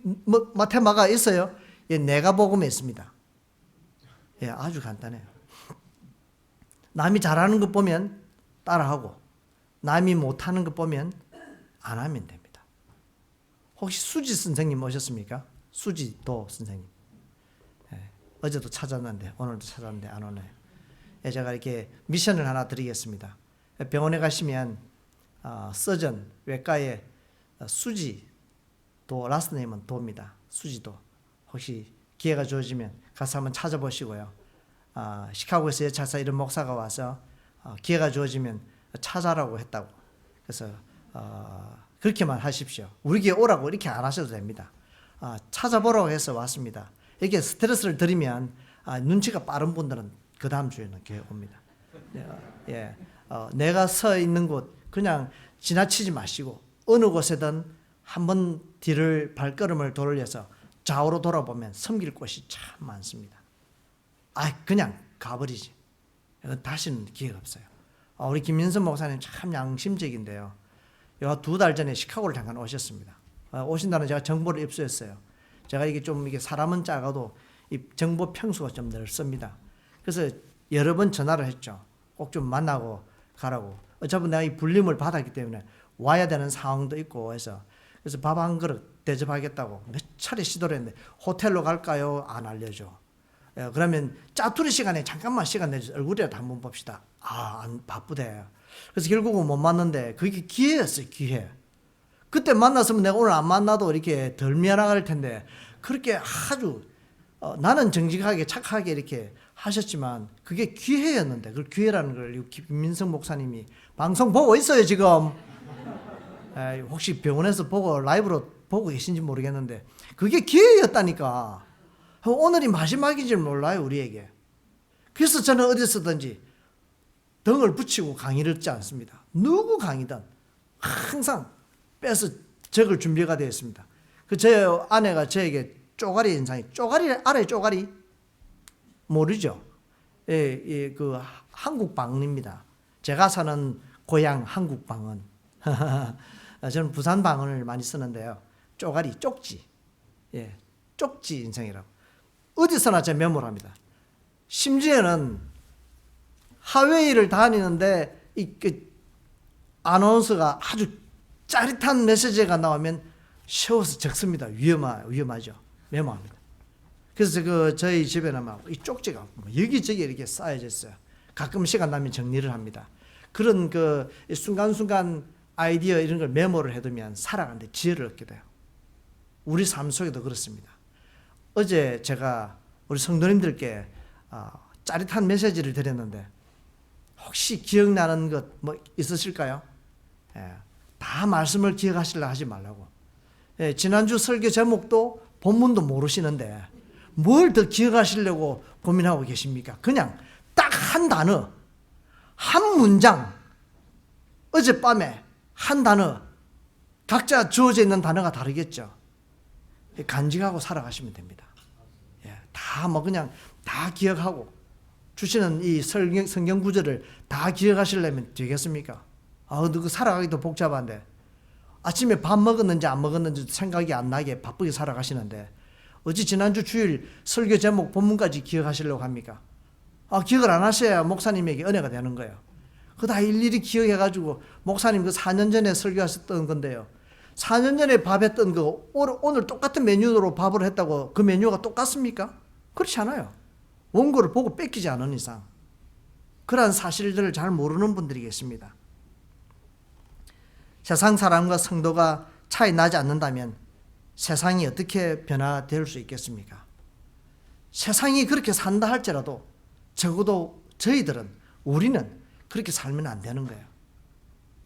마테마가 있어요. 예, 내가 복음에 있습니다. 예, 아주 간단해요. 남이 잘하는 것 보면 따라하고 남이 못하는 것 보면 안 하면 됩니다. 혹시 수지 선생님 오셨습니까? 수지도 선생님. 예, 어제도 찾았는데 오늘도 찾았는데 안 오네요. 예, 제가 이렇게 미션을 하나 드리겠습니다. 병원에 가시면 서전 외과에 수지도 라스트 네임은 도입니다. 수지도. 혹시 기회가 주어지면 가서 한번 찾아보시고요. 시카고에서 여차사 이런 목사가 와서 기회가 주어지면 찾아라고 했다고. 그래서 그렇게만 하십시오. 우리 교회 오라고 이렇게 안 하셔도 됩니다. 찾아보라고 해서 왔습니다. 이렇게 스트레스를 드리면 눈치가 빠른 분들은 그 다음 주에는 교회 옵니다. 예, 내가 서 있는 곳 그냥 지나치지 마시고 어느 곳에든 한번 뒤를 발걸음을 돌려서 좌우로 돌아보면 섬길 곳이 참 많습니다. 그냥 가버리지. 다시는 기회가 없어요. 우리 김민선 목사님 참 양심적인데요. 2달 전에 시카고를 잠깐 오셨습니다. 오신다는 제가 정보를 입수했어요. 제가 이게 사람은 작아도 이 정보 평수가 좀 넓습니다. 그래서 여러 번 전화를 했죠. 꼭 좀 만나고 가라고. 어차피 내가 이 불림을 받았기 때문에 와야 되는 상황도 있고 해서 그래서 밥 한 그릇 대접하겠다고 몇 차례 시도를 했는데 호텔로 갈까요? 안 알려줘. 그러면 짜투리 시간에 잠깐만 시간 내줘. 얼굴이라도 한번 봅시다. 안 바쁘대. 그래서 결국은 못 만났는데 그게 기회였어요. 기회. 그때 만났으면 내가 오늘 안 만나도 이렇게 덜 미안할 텐데 그렇게 아주 나는 정직하게 착하게 이렇게 하셨지만 그게 기회였는데 그 기회라는 걸 김민성 목사님이 방송 보고 있어요 지금. 혹시 병원에서 보고 라이브로 보고 계신지 모르겠는데 그게 기회였다니까. 오늘이 마지막인 줄 몰라요 우리에게. 그래서 저는 어디서든지 등을 붙이고 강의를 듣지 않습니다. 누구 강의든 항상 빼서 적을 준비가 되어 있습니다. 제 아내가 저에게 쪼가리 인상이 쪼가리 알아요? 쪼가리 모르죠? 그 한국방언입니다. 제가 사는 고향 한국방언. 저는 부산 방언을 많이 쓰는데요. 쪼가리 쪽지. 쪽지 인상이라고. 어디서나 제가 메모를 합니다. 심지어는 하웨이를 다니는데 아나운서가 아주 짜릿한 메시지가 나오면 세워서 적습니다. 위험하죠. 메모합니다. 그래서 저희 집에는 막 이 쪽지가 여기저기 이렇게 쌓여져 있어요. 가끔 시간 나면 정리를 합니다. 그런 순간순간 아이디어 이런 걸 메모를 해두면 살아가는데 지혜를 얻게 돼요. 우리 삶 속에도 그렇습니다. 어제 제가 우리 성도님들께 짜릿한 메시지를 드렸는데 혹시 기억나는 것 뭐 있으실까요? 다 말씀을 기억하시려 하지 말라고. 지난주 설교 제목도 본문도 모르시는데 뭘 더 기억하시려고 고민하고 계십니까? 그냥 딱 한 단어, 한 문장, 어젯밤에 한 단어, 각자 주어져 있는 단어가 다르겠죠. 간직하고 살아가시면 됩니다. 그냥 다 기억하고 주시는 이 성경 구절을 다 기억하시려면 되겠습니까? 그 살아가기도 복잡한데 아침에 밥 먹었는지 안 먹었는지 생각이 안 나게 바쁘게 살아가시는데 어찌 지난주 주일 설교 제목 본문까지 기억하시려고 합니까? 기억을 안 하셔야 목사님에게 은혜가 되는 거예요. 그거 다 일일이 기억해가지고 목사님 그 4년 전에 설교하셨던 건데요. 4년 전에 밥 했던 거 오늘 똑같은 메뉴로 밥을 했다고 그 메뉴가 똑같습니까? 그렇지 않아요. 원고를 보고 뺏기지 않은 이상. 그러한 사실들을 잘 모르는 분들이 계십니다. 세상 사람과 성도가 차이 나지 않는다면 세상이 어떻게 변화될 수 있겠습니까? 세상이 그렇게 산다 할지라도 적어도 우리는 그렇게 살면 안 되는 거예요.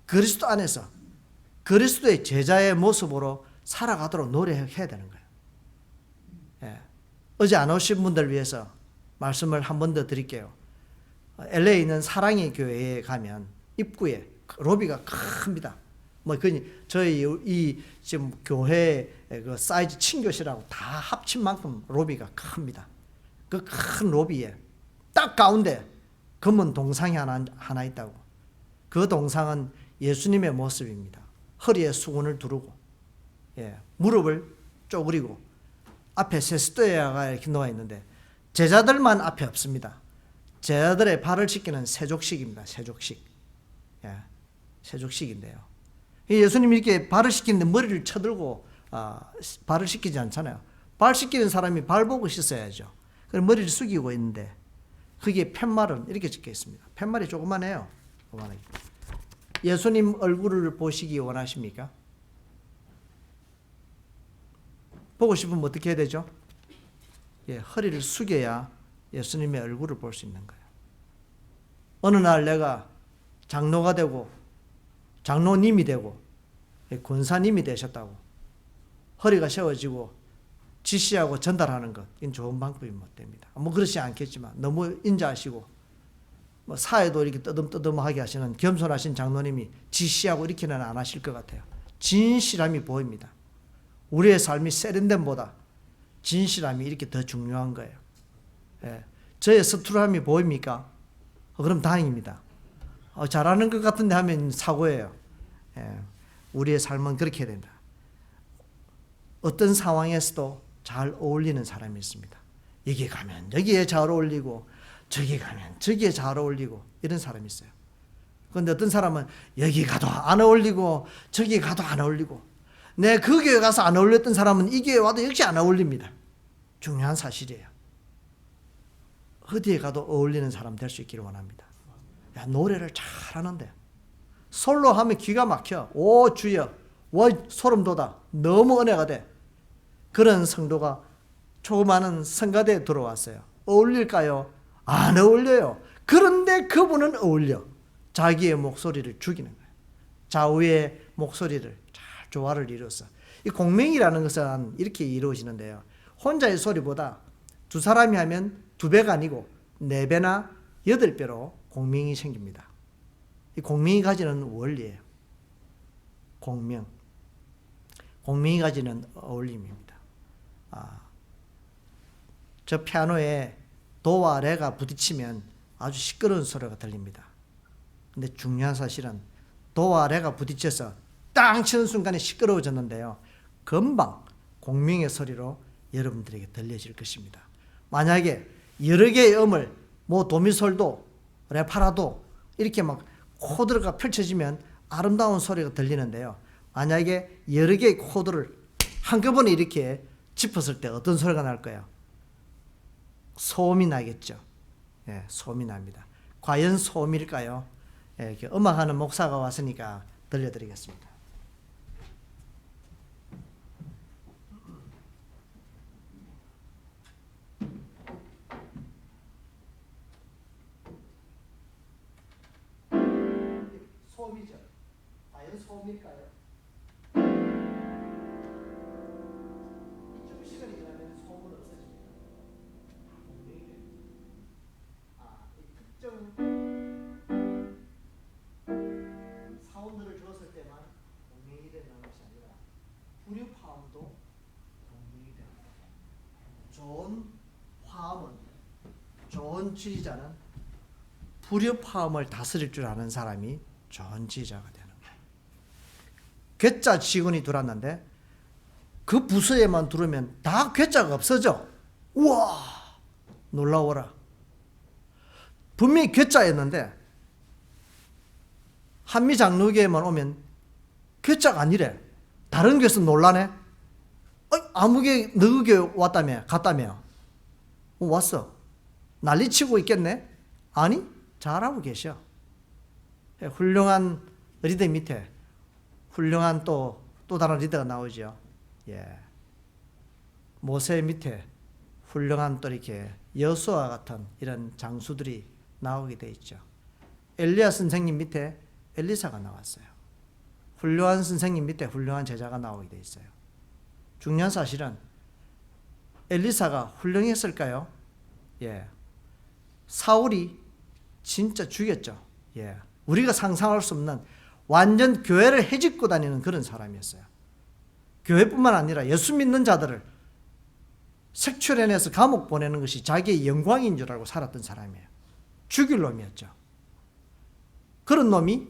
그리스도 안에서 그리스도의 제자의 모습으로 살아가도록 노력해야 되는 거예요. 예. 어제 안 오신 분들 위해서 말씀을 한 번 더 드릴게요. LA에 있는 사랑의 교회에 가면 입구에 로비가 큽니다. 저희 이 지금 교회 그 사이즈 친교실하고 다 합친 만큼 로비가 큽니다. 그 큰 로비에 딱 가운데 검은 동상이 하나 있다고. 그 동상은 예수님의 모습입니다. 허리에 수건을 두르고, 무릎을 쪼그리고, 앞에 세스토야가 이렇게 놓아 있는데, 제자들만 앞에 없습니다. 제자들의 발을 씻기는 세족식입니다. 세족식. 세족식인데요. 예수님이 이렇게 발을 씻기는데 머리를 쳐들고, 발을 씻기지 않잖아요. 발 씻기는 사람이 발 보고 씻어야죠. 그래서 머리를 숙이고 있는데, 거기에 팻말은 이렇게 적혀 있습니다. 팻말이 조그만해요. 조그만하게. 예수님 얼굴을 보시기 원하십니까? 보고 싶으면 어떻게 해야 되죠? 허리를 숙여야 예수님의 얼굴을 볼 수 있는 거예요. 어느 날 내가 장로가 되고 장로님이 되고 권사님이 되셨다고 허리가 세워지고 지시하고 전달하는 것, 이건 좋은 방법이 못 됩니다. 그렇지 않겠지만 너무 인자하시고 사회도 이렇게 뜨듬뜨듬하게 하시는 겸손하신 장로님이 지시하고 이렇게는 안 하실 것 같아요. 진실함이 보입니다. 우리의 삶이 세련됨보다 진실함이 이렇게 더 중요한 거예요. 저의 서투름함이 보입니까? 그럼 다행입니다. 잘하는 것 같은데 하면 사고예요. 우리의 삶은 그렇게 해야 된다. 어떤 상황에서도 잘 어울리는 사람이 있습니다. 여기 가면 여기에 잘 어울리고 저기 가면 저기에 잘 어울리고 이런 사람이 있어요. 그런데 어떤 사람은 여기 가도 안 어울리고 저기 가도 안 어울리고 내 그 교회 가서 안 어울렸던 사람은 이 교회 와도 역시 안 어울립니다. 중요한 사실이에요. 어디에 가도 어울리는 사람 될 수 있기를 원합니다. 노래를 잘하는데 솔로 하면 기가 막혀. 오 주여 소름 돋아. 너무 은혜가 돼. 그런 성도가 조그마한 성가대에 들어왔어요. 어울릴까요? 안 어울려요. 그런데 그분은 어울려. 자기의 목소리를 죽이는 거예요. 좌우의 목소리를 잘 조화를 이루어서. 이 공명이라는 것은 이렇게 이루어지는데요. 혼자의 소리보다 두 사람이 하면 2배가 아니고 4배나 8배로 공명이 생깁니다. 이 공명이 가지는 원리예요. 공명이 가지는 어울림입니다. 저 피아노에 도와 레가 부딪히면 아주 시끄러운 소리가 들립니다. 근데 중요한 사실은 도와 레가 부딪혀서 땅 치는 순간에 시끄러워졌는데요. 금방 공명의 소리로 여러분들에게 들려질 것입니다. 만약에 여러 개의 음을 도미솔도 레파라도 이렇게 막 코드가 펼쳐지면 아름다운 소리가 들리는데요. 만약에 여러 개의 코드를 한꺼번에 이렇게 짚었을 때 어떤 소리가 날 거예요? 소음이 나겠죠. 소음이 납니다. 과연 소음일까요? 이렇게 음악하는 목사가 왔으니까 들려드리겠습니다. 소음이죠. 과연 소음일까요? 좀 시간이 지나면 소음은 없어집니다. 특정 사운드를 줬을 때만 공명이 된다는 것이 아니라 불협화음도 공명이 됩니다. 좋은 화음은, 좋은 지휘자는 불협화음을 다스릴 줄 아는 사람이 좋은 지휘자가 되는 거예요. 괴짜 직원이 들어왔는데 그 부서에만 들어오면 다 괴짜가 없어져. 우와, 놀라워라. 분명히 괴짜였는데 한미 장로교에만 오면 괴짜가 아니래. 다른 교회에서 놀라네. 아무개 너희 교회 왔다며, 갔다며. 왔어. 난리치고 있겠네. 아니, 잘하고 계셔. 훌륭한 리더 밑에 훌륭한 또 다른 리더가 나오죠. 예. 모세 밑에 훌륭한 또 이렇게 여수와 같은 이런 장수들이 나오게 돼 있죠. 엘리야 선생님 밑에 엘리사가 나왔어요. 훌륭한 선생님 밑에 훌륭한 제자가 나오게 돼 있어요. 중요한 사실은 엘리사가 훌륭했을까요? 예. 사울이 진짜 죽였죠. 예. 우리가 상상할 수 없는 완전 교회를 해집고 다니는 그런 사람이었어요. 교회뿐만 아니라 예수 믿는 자들을 색출해내서 감옥 보내는 것이 자기의 영광인 줄 알고 살았던 사람이에요. 죽일 놈이었죠. 그런 놈이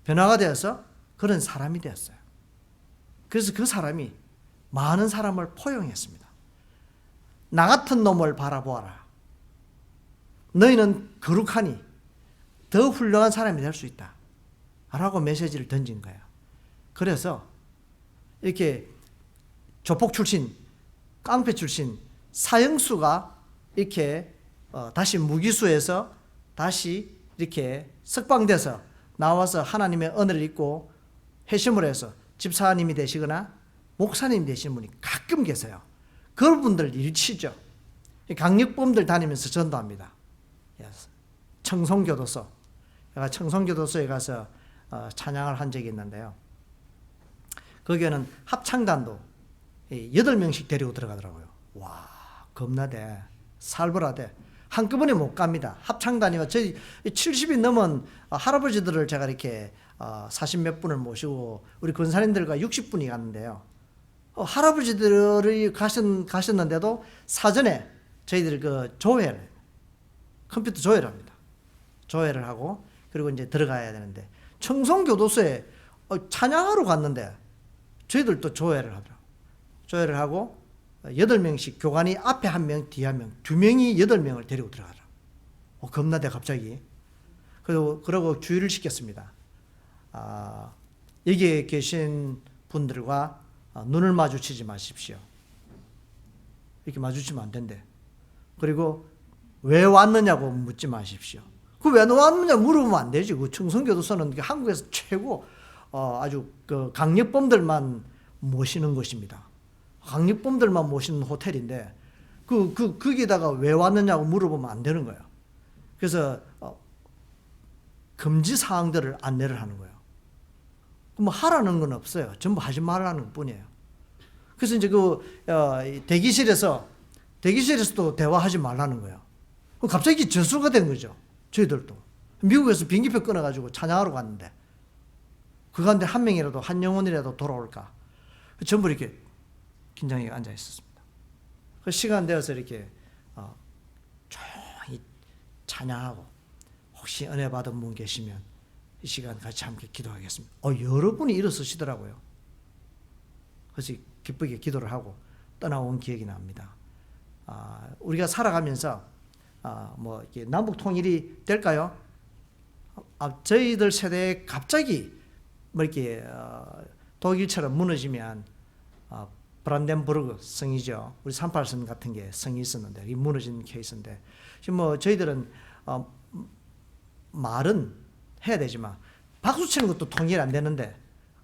변화가 되어서 그런 사람이 되었어요. 그래서 그 사람이 많은 사람을 포용했습니다. 나 같은 놈을 바라보아라. 너희는 거룩하니 더 훌륭한 사람이 될 수 있다. 라고 메시지를 던진 거예요. 그래서 이렇게 조폭 출신, 깡패 출신 사형수가 이렇게 다시 무기수에서 다시 이렇게 석방돼서 나와서 하나님의 은혜를 입고 회심을 해서 집사님이 되시거나 목사님이 되시는 분이 가끔 계세요. 그분들 일치죠. 강력범들 다니면서 전도합니다. 청송교도소. 제가 청송교도소에 가서 찬양을 한 적이 있는데요. 거기에는 합창단도 8명씩 데리고 들어가더라고요. 와, 겁나대. 살벌하대. 한꺼번에 못 갑니다. 합창단이와 저희 70이 넘은 할아버지들을 제가 이렇게 40몇 분을 모시고 우리 권사님들과 60분이 갔는데요. 할아버지들이 가셨는데도 사전에 저희들이 그 조회를, 컴퓨터 조회를 합니다. 조회를 하고 그리고 이제 들어가야 되는데 청송교도소에 찬양하러 갔는데 저희들도 조회를 하더라고요. 조회를 하고 8명씩 교관이 앞에 1명, 뒤에 1명, 2명이 8명을 데리고 들어가더라고요. 겁나대 갑자기. 그러고 주의를 시켰습니다. 여기에 계신 분들과 눈을 마주치지 마십시오. 이렇게 마주치면 안 된대. 그리고 왜 왔느냐고 묻지 마십시오. 그 왜 왔느냐 물어보면 안 되지. 그 청송교도소는 한국에서 최고 아주 그 강력범들만 모시는 곳입니다. 강력범들만 모시는 호텔인데 거기다가 왜 왔느냐고 물어보면 안 되는 거예요. 그래서 금지 사항들을 안내를 하는 거예요. 뭐 하라는 건 없어요. 전부 하지 말라는 것 뿐이에요. 그래서 이제 대기실에서도 대화하지 말라는 거예요. 갑자기 저수가 된 거죠. 저희들도. 미국에서 비행기표 끊어가지고 찬양하러 갔는데 그 가운데 한 명이라도, 한 영혼이라도 돌아올까. 전부 이렇게 긴장하게 앉아 있었습니다. 그 시간 되어서 이렇게 조용히 찬양하고 혹시 은혜 받은 분 계시면 이 시간 같이 함께 기도하겠습니다. 여러분이 일어서시더라고요. 그래서 기쁘게 기도를 하고 떠나온 기억이 납니다. 우리가 살아가면서 뭐 이렇게 남북 통일이 될까요? 저희들 세대에 갑자기 뭐 이렇게 독일처럼 무너지면 브란덴부르크 성이죠. 우리 38선 같은 게 성이 있었는데 이 무너진 케이스인데 지금 뭐 저희들은 말은 해야 되지만 박수 치는 것도 통일 안 되는데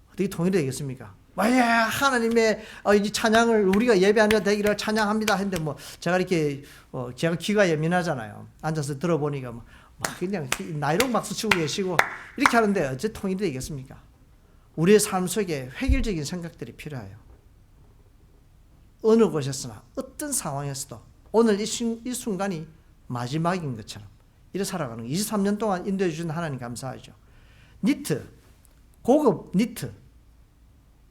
어떻게 통일이 되겠습니까? 왜 하나님의 이 찬양을 우리가 예배하며 되기를 찬양합니다 했는데 뭐 제가 이렇게 제가 귀가 예민하잖아요. 앉아서 들어보니까 막 그냥 나이롱 박수 치고 계시고 이렇게 하는데 어째 통일이 되겠습니까? 우리의 삶 속에 획일적인 생각들이 필요해요. 어느 곳에서나 어떤 상황에서도 오늘 이 순간이 마지막인 것처럼 이렇게 살아가는 23년 동안 인도해 주신 하나님 감사하죠. 니트, 고급 니트.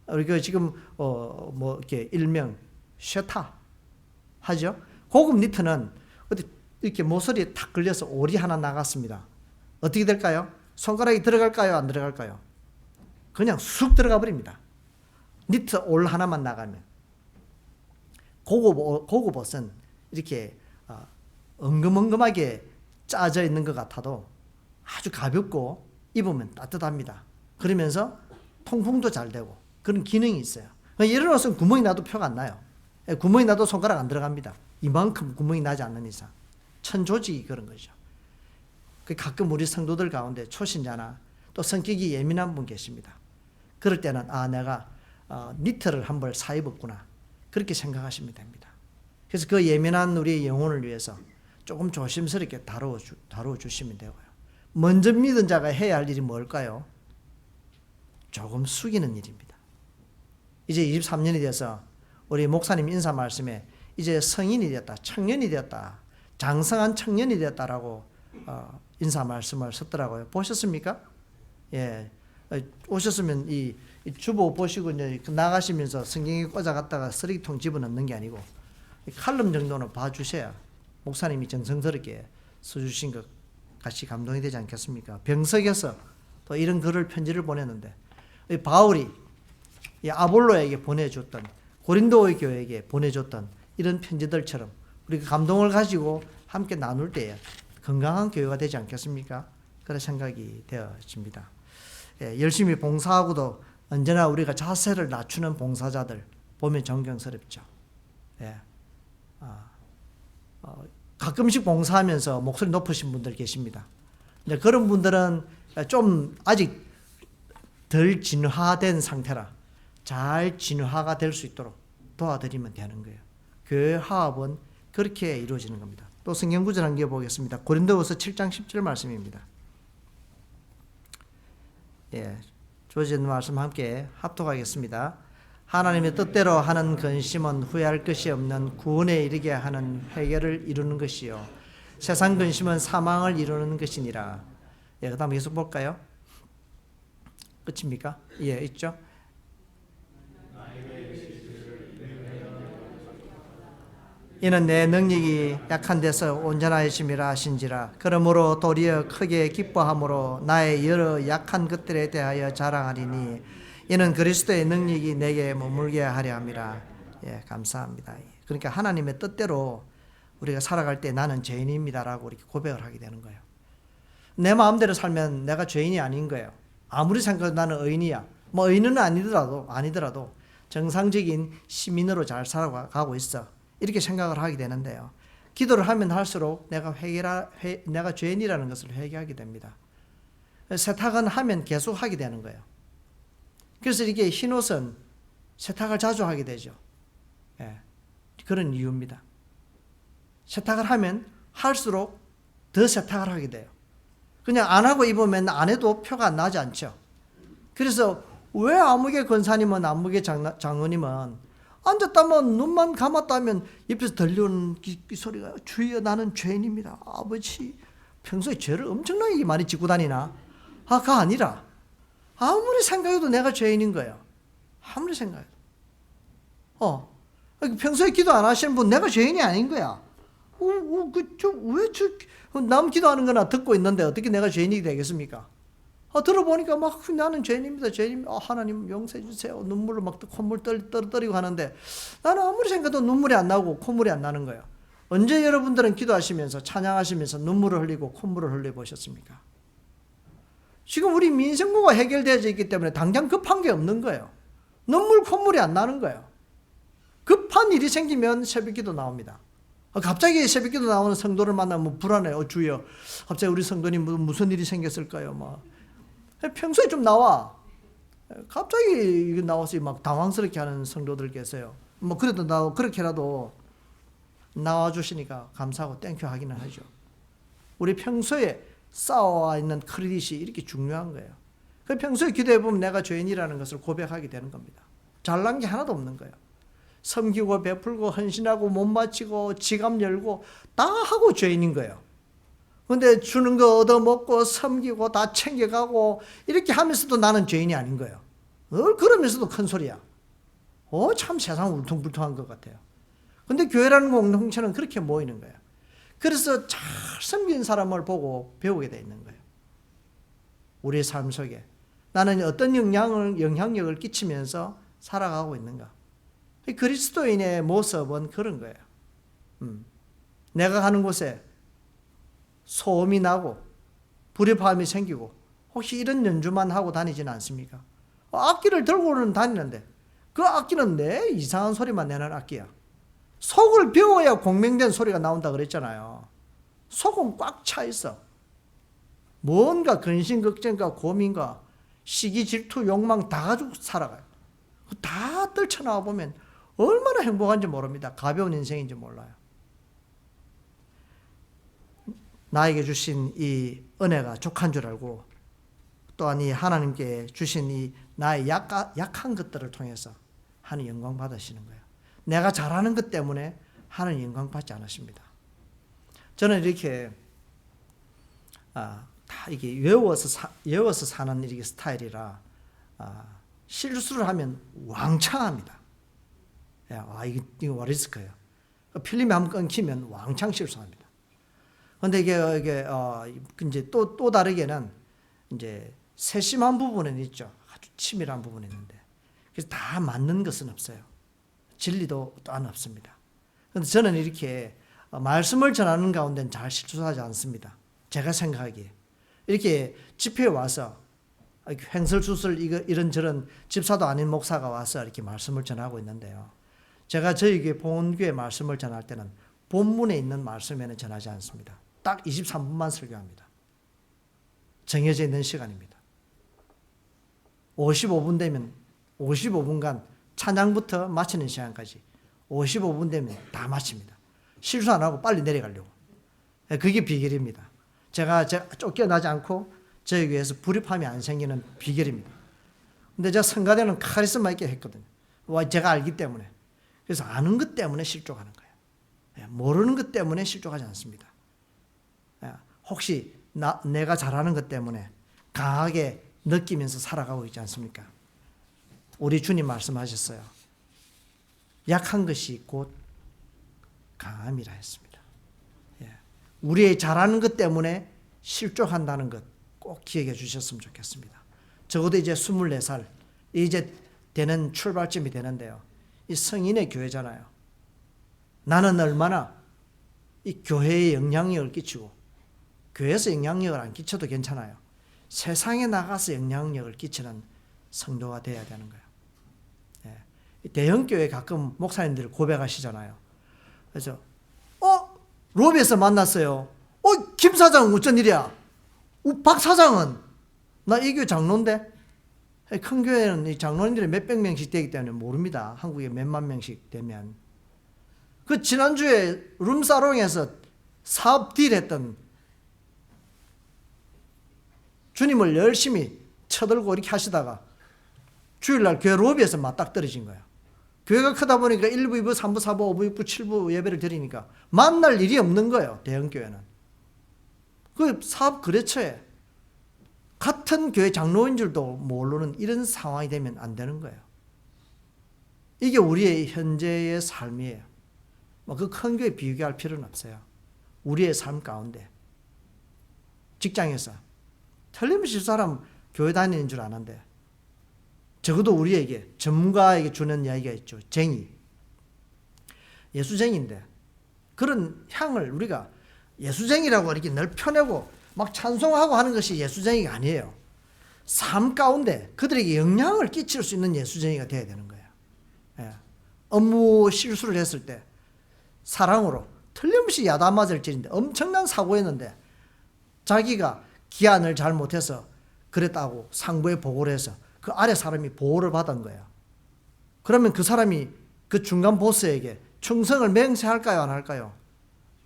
우리가 지금 뭐 이렇게 일명 쉐타 하죠. 고급 니트는 이렇게 모서리에 탁 걸려서 올이 하나 나갔습니다. 어떻게 될까요? 손가락이 들어갈까요? 안 들어갈까요? 그냥 쑥 들어가 버립니다. 니트 올 하나만 나가면. 고급 옷은 이렇게 엉금엉금하게 짜져 있는 것 같아도 아주 가볍고 입으면 따뜻합니다. 그러면서 통풍도 잘 되고 그런 기능이 있어요. 이런 옷은 구멍이 나도 표가 안 나요. 구멍이 나도 손가락 안 들어갑니다. 이만큼 구멍이 나지 않는 이상. 천조직이 그런 거죠. 가끔 우리 성도들 가운데 초신자나 또 성격이 예민한 분 계십니다. 그럴 때는 내가 니트를 한 벌 사 입었구나, 그렇게 생각하시면 됩니다. 그래서 그 예민한 우리의 영혼을 위해서 조금 조심스럽게 다루어 주시면 되고요. 먼저 믿은 자가 해야 할 일이 뭘까요? 조금 숙이는 일입니다. 이제 23년이 돼서 우리 목사님 인사 말씀에 이제 성인이 되었다, 청년이 되었다, 장성한 청년이 되었다라고 인사 말씀을 썼더라고요. 보셨습니까? 예, 오셨으면 이 주보 보시고 이제 나가시면서 성경에 꽂아갔다가 쓰레기통 집어넣는 게 아니고 칼럼 정도는 봐주셔야 목사님이 정성스럽게 써주신 것 같이 감동이 되지 않겠습니까? 병석에서 또 이런 글을 편지를 보냈는데 바울이 아볼로에게 보내줬던, 고린도의 교회에게 보내줬던 이런 편지들처럼 우리가 감동을 가지고 함께 나눌 때에 건강한 교회가 되지 않겠습니까? 그런 생각이 되어집니다. 열심히 봉사하고도 언제나 우리가 자세를 낮추는 봉사자들 보면 존경스럽죠. 가끔씩 봉사하면서 목소리 높으신 분들 계십니다. 근데 그런 분들은 좀 아직 덜 진화된 상태라 잘 진화가 될 수 있도록 도와드리면 되는 거예요. 교회 화합은 그렇게 이루어지는 겁니다. 또 성경 구절 한 개 보겠습니다. 고린도후서 7장 17 말씀입니다. 주어진 말씀 함께 합독하겠습니다. 하나님의 뜻대로 하는 근심은 후회할 것이 없는 구원에 이르게 하는 회개를 이루는 것이요 세상 근심은 사망을 이루는 것이니라. 그 다음 계속 볼까요? 끝입니까? 있죠. 이는 내 능력이 약한 데서 온전하심이라 하신지라. 그러므로 도리어 크게 기뻐함으로 나의 여러 약한 것들에 대하여 자랑하리니 이는 그리스도의 능력이 내게 머물게 하려 함이라. 감사합니다. 그러니까 하나님의 뜻대로 우리가 살아갈 때 나는 죄인입니다라고 이렇게 고백을 하게 되는 거예요. 내 마음대로 살면 내가 죄인이 아닌 거예요. 아무리 생각해도 나는 의인이야. 뭐 의인은 아니더라도 정상적인 시민으로 잘 살아가고 있어. 이렇게 생각을 하게 되는데요. 기도를 하면 할수록 내가 죄인이라는 것을 회개하게 됩니다. 세탁은 하면 계속 하게 되는 거예요. 그래서 이게 흰옷은 세탁을 자주 하게 되죠. 그런 이유입니다. 세탁을 하면 할수록 더 세탁을 하게 돼요. 그냥 안 하고 입으면 안 해도 표가 안 나지 않죠. 그래서 왜 아무개 권사님은 아무개 장로님은 앉았다면 눈만 감았다면 옆에서 들려오는 이 소리가 주여 나는 죄인입니다. 아버지 평소에 죄를 엄청나게 많이 짓고 다니나? 그가 아니라 아무리 생각해도 내가 죄인인 거예요. 아무리 생각해도. 평소에 기도 안 하시는 분 내가 죄인이 아닌 거야. 남 기도하는 거나 듣고 있는데 어떻게 내가 죄인이 되겠습니까? 들어보니까 막 나는 죄인입니다. 하나님 용서해 주세요. 눈물로 막 콧물 떨어뜨리고 하는데 나는 아무리 생각해도 눈물이 안 나고 콧물이 안 나는 거예요. 언제 여러분들은 기도하시면서 찬양하시면서 눈물을 흘리고 콧물을 흘려 보셨습니까? 지금 우리 민생구가 해결되어져 있기 때문에 당장 급한 게 없는 거예요. 눈물 콧물이 안 나는 거예요. 급한 일이 생기면 새벽기도 나옵니다. 갑자기 새벽기도 나오는 성도를 만나면 불안해요. 주여 갑자기 우리 성도님 무슨 일이 생겼을까요? 평소에 좀 나와. 갑자기 나와서 막 당황스럽게 하는 성도들 계세요. 그래도 그렇게라도 나와주시니까 감사하고 땡큐 하기는 하죠. 우리 평소에 쌓아와 있는 크레딧이 이렇게 중요한 거예요. 평소에 기도해보면 내가 죄인이라는 것을 고백하게 되는 겁니다. 잘난 게 하나도 없는 거예요. 섬기고 베풀고 헌신하고 못 마치고 지갑 열고 다 하고 죄인인 거예요. 근데 주는 거 얻어먹고 섬기고 다 챙겨가고 이렇게 하면서도 나는 죄인이 아닌 거예요. 그러면서도 큰 소리야. 참 세상 울퉁불퉁한 것 같아요. 근데 교회라는 공동체는 그렇게 모이는 거예요. 그래서 잘 섬긴 사람을 보고 배우게 돼 있는 거예요. 우리의 삶 속에 나는 어떤 영향력을 끼치면서 살아가고 있는가. 그리스도인의 모습은 그런 거예요. 내가 가는 곳에 소음이 나고 불협화음이 생기고 혹시 이런 연주만 하고 다니지는 않습니까? 악기를 들고는 다니는데 그 악기는 내 이상한 소리만 내는 악기야. 속을 비워야 공명된 소리가 나온다 그랬잖아요. 속은 꽉 차 있어. 뭔가 근심, 걱정과 고민과 시기, 질투, 욕망 다 가지고 살아가요. 다 떨쳐나와 보면 얼마나 행복한지 모릅니다. 가벼운 인생인지 몰라요. 나에게 주신 이 은혜가 족한 줄 알고 또한 이 하나님께 주신 이 나의 약한 것들을 통해서 하나님 영광 받으시는 거예요. 내가 잘하는 것 때문에 하나님 영광 받지 않으십니다. 저는 이렇게 다 이게 외워서 사는 이렇게 스타일이라 실수를 하면 왕창합니다. 이거 와리스크예요. 필름이 한번 끊기면 왕창 실수합니다. 그런데 이게 이제 또 다르게는 이제 세심한 부분은 있죠. 아주 치밀한 부분이 있는데 그래서 다 맞는 것은 없어요. 진리도 또한 없습니다. 그런데 저는 이렇게 말씀을 전하는 가운데는 잘 실수하지 않습니다. 제가 생각하기에 이렇게 집회에 와서 횡설수설 이런저런 집사도 아닌 목사가 와서 이렇게 말씀을 전하고 있는데요. 제가 저희 교회 본교회 말씀을 전할 때는 본문에 있는 말씀에는 전하지 않습니다. 딱 23분만 설교합니다. 정해져 있는 시간입니다. 55분 되면 55분간 찬양부터 마치는 시간까지 55분 되면 다 마칩니다. 실수 안 하고 빨리 내려가려고. 그게 비결입니다. 제가 쫓겨나지 않고 저희 교회에서 불협화음이 안 생기는 비결입니다. 근데 제가 성가대는 카리스마 있게 했거든요. 제가 알기 때문에. 그래서 아는 것 때문에 실족하는 거예요. 모르는 것 때문에 실족하지 않습니다. 혹시 내가 잘하는 것 때문에 강하게 느끼면서 살아가고 있지 않습니까? 우리 주님 말씀하셨어요. 약한 것이 곧 강함이라 했습니다. 우리의 잘하는 것 때문에 실족한다는 것 꼭 기억해 주셨으면 좋겠습니다. 적어도 이제 24살 이제 되는 출발점이 되는데요. 이 성인의 교회잖아요. 나는 얼마나 이 교회에 영향력을 끼치고 교회에서 영향력을 안 끼쳐도 괜찮아요. 세상에 나가서 영향력을 끼치는 성도가 되어야 되는 거예요. 대형교회 가끔 목사님들 고백하시잖아요. 그래서 로비에서 만났어요. 김 사장 어쩐 일이야? 박 사장은 나 이 교회 장로인데. 큰 교회는 이 장로님들이 몇백 명씩 되기 때문에 모릅니다. 한국에 몇만 명씩 되면. 그 지난주에 룸사롱에서 사업 딜 했던 주님을 열심히 쳐들고 이렇게 하시다가 주일날 교회 로비에서 맞닥뜨려진 거예요. 교회가 크다 보니까 1부, 2부, 3부, 4부, 5부, 6부, 7부 예배를 드리니까 만날 일이 없는 거예요. 대형교회는. 그 사업 거래처에 같은 교회 장로인 줄도 모르는 이런 상황이 되면 안 되는 거예요. 이게 우리의 현재의 삶이에요. 그 큰 교회 비교할 필요는 없어요. 우리의 삶 가운데 직장에서 틀림없이 사람 교회 다니는 줄 아는데 적어도 우리에게 전문가에게 주는 이야기가 있죠. 쟁이. 예수쟁이인데 그런 향을 우리가 예수쟁이라고 이렇게 늘 펴내고 막 찬송하고 하는 것이 예수쟁이가 아니에요. 삶 가운데 그들에게 영향을 끼칠 수 있는 예수쟁이가 되어야 되는 거예요. 업무 실수를 했을 때 사랑으로 틀림없이 야단맞을 일인데 엄청난 사고였는데 자기가 기한을 잘못해서 그랬다고 상부에 보고를 해서 그 아래 사람이 보호를 받은 거예요. 그러면 그 사람이 그 중간 보스에게 충성을 맹세할까요? 안 할까요?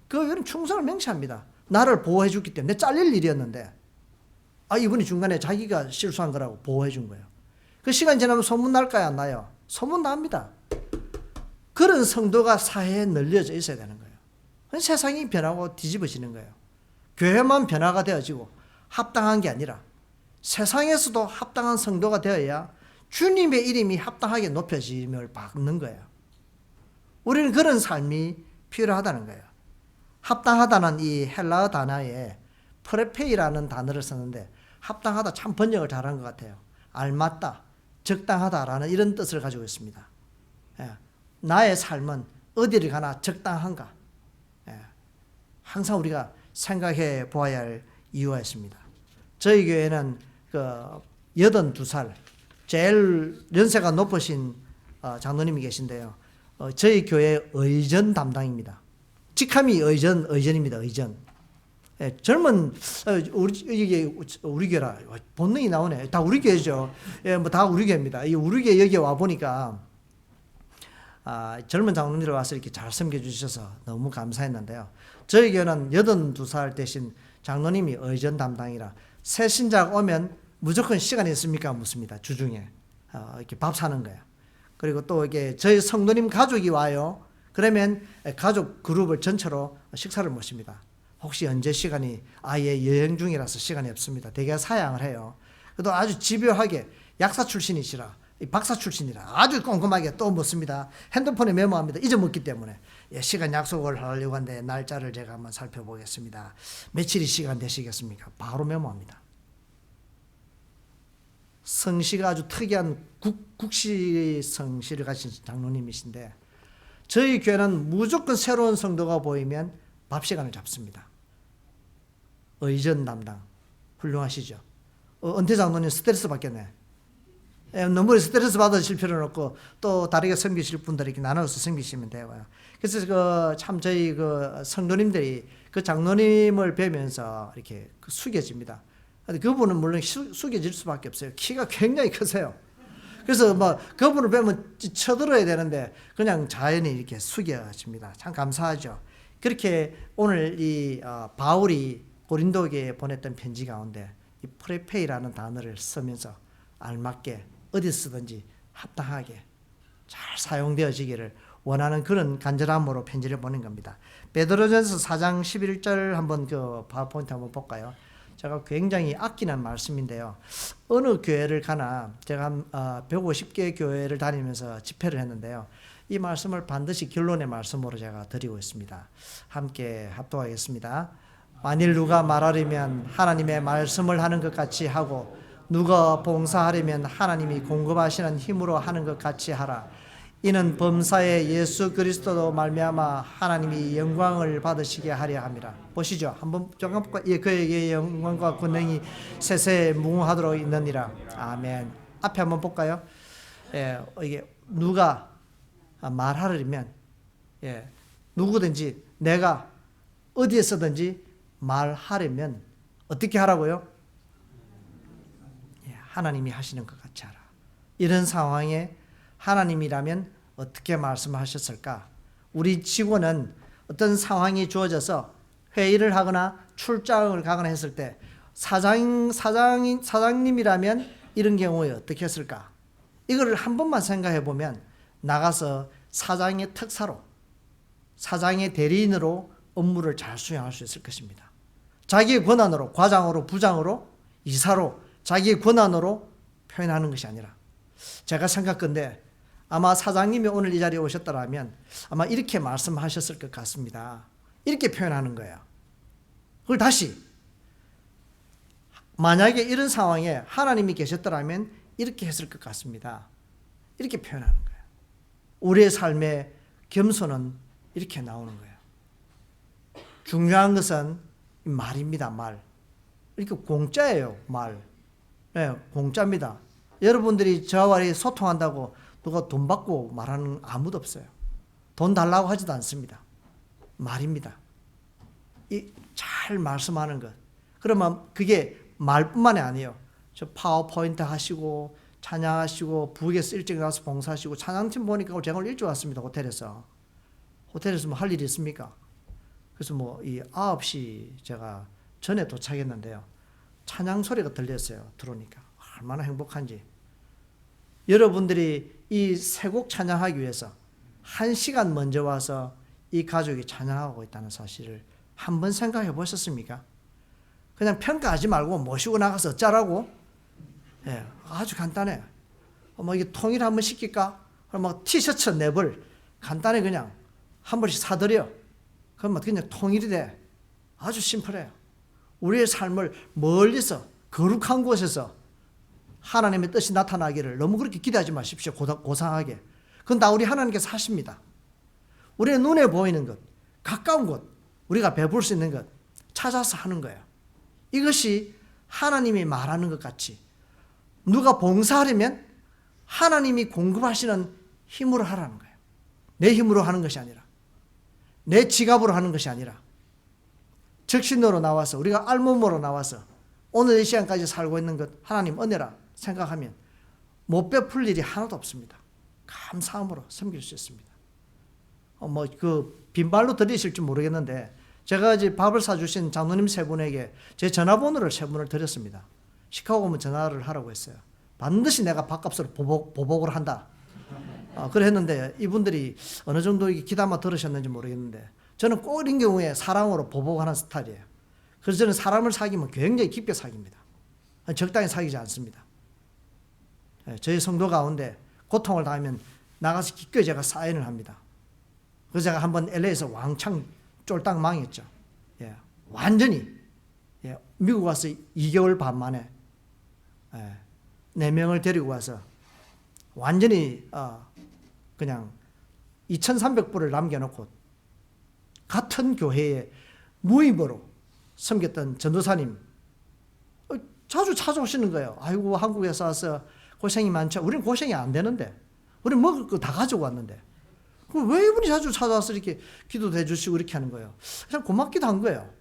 그건 충성을 맹세합니다. 나를 보호해 줬기 때문에 잘릴 일이었는데 이분이 중간에 자기가 실수한 거라고 보호해 준 거예요. 그 시간 지나면 소문 날까요? 안 나요? 소문 납니다. 그런 성도가 사회에 널려져 있어야 되는 거예요. 세상이 변하고 뒤집어지는 거예요. 교회만 변화가 되어지고 합당한 게 아니라 세상에서도 합당한 성도가 되어야 주님의 이름이 합당하게 높여짐을 받는 거예요. 우리는 그런 삶이 필요하다는 거예요. 합당하다는 이 헬라어 단어에 프레페이라는 단어를 썼는데 합당하다 참 번역을 잘한 것 같아요. 알맞다, 적당하다라는 이런 뜻을 가지고 있습니다. 나의 삶은 어디를 가나 적당한가? 항상 우리가 생각해 보아야 할 이유가 있습니다. 저희 교회는 82살 제일 연세가 높으신 장로님이 계신데요. 저희 교회 의전 담당입니다. 직함이 의전입니다. 의전. 젊은 우리 교회라 본능이 나오네. 다 우리 교회죠. 뭐 다 우리 교회입니다. 이 우리 교회 여기 와 보니까 젊은 장로님들 와서 이렇게 잘 섬겨주셔서 너무 감사했는데요. 저희 교회는 82살 되신 장로님이 의전 담당이라 새 신자가 오면 무조건 시간이 있습니까? 묻습니다. 주중에 이렇게 밥 사는 거예요. 그리고 또 이게 저희 성도님 가족이 와요. 그러면 가족 그룹을 전체로 식사를 모십니다. 혹시 언제 시간이 아예 여행 중이라서 시간이 없습니다. 대개 사양을 해요. 그래도 아주 집요하게 약사 출신이시라 박사 출신이라 아주 꼼꼼하게 또 묻습니다. 핸드폰에 메모합니다. 잊어먹기 때문에. 시간 약속을 하려고 하는데 날짜를 제가 한번 살펴보겠습니다. 며칠이 시간 되시겠습니까? 바로 메모합니다. 성씨가 아주 특이한 국시 성씨를 가진 장로님이신데 저희 교회는 무조건 새로운 성도가 보이면 밥 시간을 잡습니다. 의전 담당 훌륭하시죠. 은퇴 장로님 스트레스 받겠네. 너무 스트레스 받으실 필요는 없고 또 다르게 섬기실 분들이 이렇게 나눠서 섬기시면 돼요. 그래서 참 저희 성도님들이 그 장로님을 뵈면서 이렇게 숙여집니다. 근데 그분은 물론 숙여질 수밖에 없어요. 키가 굉장히 크세요. 그래서 뭐 그분을 뵈면 쳐들어야 되는데 그냥 자연히 이렇게 숙여집니다. 참 감사하죠. 그렇게 오늘 이 바울이 고린도교에 보냈던 편지 가운데 이 프레페이라는 단어를 쓰면서 알맞게 어디 쓰든지 합당하게 잘 사용되어지기를 원하는 그런 간절함으로 편지를 보낸 겁니다. 베드로전서 4장 11절 한번 파워포인트 한번 볼까요? 제가 굉장히 아끼는 말씀인데요. 어느 교회를 가나 제가 150개 교회를 다니면서 집회를 했는데요. 이 말씀을 반드시 결론의 말씀으로 제가 드리고 있습니다. 함께 합독하겠습니다. 만일 누가 말하려면 하나님의 말씀을 하는 것 같이 하고 누가 봉사하려면 하나님이 공급하시는 힘으로 하는 것 같이 하라. 이는 범사에 예수 그리스도로 말미암아 하나님이 영광을 받으시게 하려 함이라. 보시죠. 한번 잠깐 볼까요? 그에게 영광과 권능이 세세에 무궁하도록 있느니라. 아멘. 앞에 한번 볼까요? 이게 누가 말하려면 누구든지 내가 어디에서든지 말하려면 어떻게 하라고요? 하나님이 하시는 것 같이 하라. 이런 상황에 하나님이라면 어떻게 말씀하셨을까? 우리 직원은 어떤 상황이 주어져서 회의를 하거나 출장을 가거나 했을 때 사장님이라면 이런 경우에 어떻게 했을까? 이거를 한 번만 생각해 보면 나가서 사장의 특사로 사장의 대리인으로 업무를 잘 수행할 수 있을 것입니다. 자기의 권한으로 과장으로 부장으로 이사로 자기의 권한으로 표현하는 것이 아니라 제가 생각건데 아마 사장님이 오늘 이 자리에 오셨더라면 아마 이렇게 말씀하셨을 것 같습니다. 이렇게 표현하는 거예요. 그걸 다시 만약에 이런 상황에 하나님이 계셨더라면 이렇게 했을 것 같습니다. 이렇게 표현하는 거예요. 우리의 삶의 겸손은 이렇게 나오는 거예요. 중요한 것은 말입니다. 말. 이렇게 공짜예요. 말. 공짜입니다. 여러분들이 저와 소통한다고 누가 돈 받고 말하는 아무도 없어요. 돈 달라고 하지도 않습니다. 말입니다. 잘 말씀하는 것. 그러면 그게 말뿐만이 아니에요. 저 파워포인트 하시고 찬양하시고 부엌에서 일찍 나와서 봉사하시고 찬양팀 보니까 제가 오늘 일찍 왔습니다. 호텔에서 뭐 할 일이 있습니까? 그래서 뭐 이 9시 제가 전에 도착했는데요. 찬양 소리가 들렸어요. 들어오니까 얼마나 행복한지. 여러분들이 이 세 곡 찬양하기 위해서 1시간 먼저 와서 이 가족이 찬양하고 있다는 사실을 한번 생각해 보셨습니까? 그냥 평가하지 말고 모시고 나가서 어쩌라고? 아주 간단해. 뭐 이게 통일 한번 시킬까? 그럼 막 티셔츠 4벌 간단히 그냥 한 벌씩 사드려. 그러면 그냥 통일이 돼. 아주 심플해요. 우리의 삶을 멀리서 거룩한 곳에서 하나님의 뜻이 나타나기를 너무 그렇게 기대하지 마십시오. 고상하게. 그건 다 우리 하나님께서 하십니다. 우리의 눈에 보이는 것, 가까운 것, 우리가 배볼 수 있는 것 찾아서 하는 거예요. 이것이 하나님이 말하는 것 같이 누가 봉사하려면 하나님이 공급하시는 힘으로 하라는 거예요. 내 힘으로 하는 것이 아니라, 내 지갑으로 하는 것이 아니라, 적신으로 나와서, 우리가 알몸으로 나와서 오늘 이 시간까지 살고 있는 것 하나님 은혜라 생각하면 못 베풀 일이 하나도 없습니다. 감사함으로 섬길 수 있습니다. 빈발로 드리실 줄 모르겠는데, 제가 이제 밥을 사주신 장로님 세 분에게 제 전화번호를 세 분을 드렸습니다. 시카고 오면 전화를 하라고 했어요. 반드시 내가 밥값으로 보복을 한다. 그래 했는데 이분들이 어느 정도 귀담아 들으셨는지 모르겠는데, 저는 꼭 이런 경우에 사랑으로 보복하는 스타일이에요. 그래서 저는 사람을 사귀면 굉장히 깊게 사귀입니다. 적당히 사귀지 않습니다. 저희 성도 가운데 고통을 당하면 나가서 기꺼이 제가 사인을 합니다. 그래서 제가 한번 LA에서 왕창 쫄딱 망했죠. 완전히 미국 와서 2개월 반 만에 4명을 데리고 와서 완전히 그냥 2,300불을 남겨놓고 같은 교회에 무임으로 섬겼던 전도사님 자주 찾아오시는 거예요. 아이고, 한국에서 와서 고생이 많죠. 우리는 고생이 안 되는데, 우리는 먹을 거 다 가지고 왔는데 왜 이분이 자주 찾아와서 이렇게 기도도 해주시고 이렇게 하는 거예요. 참 고맙기도 한 거예요.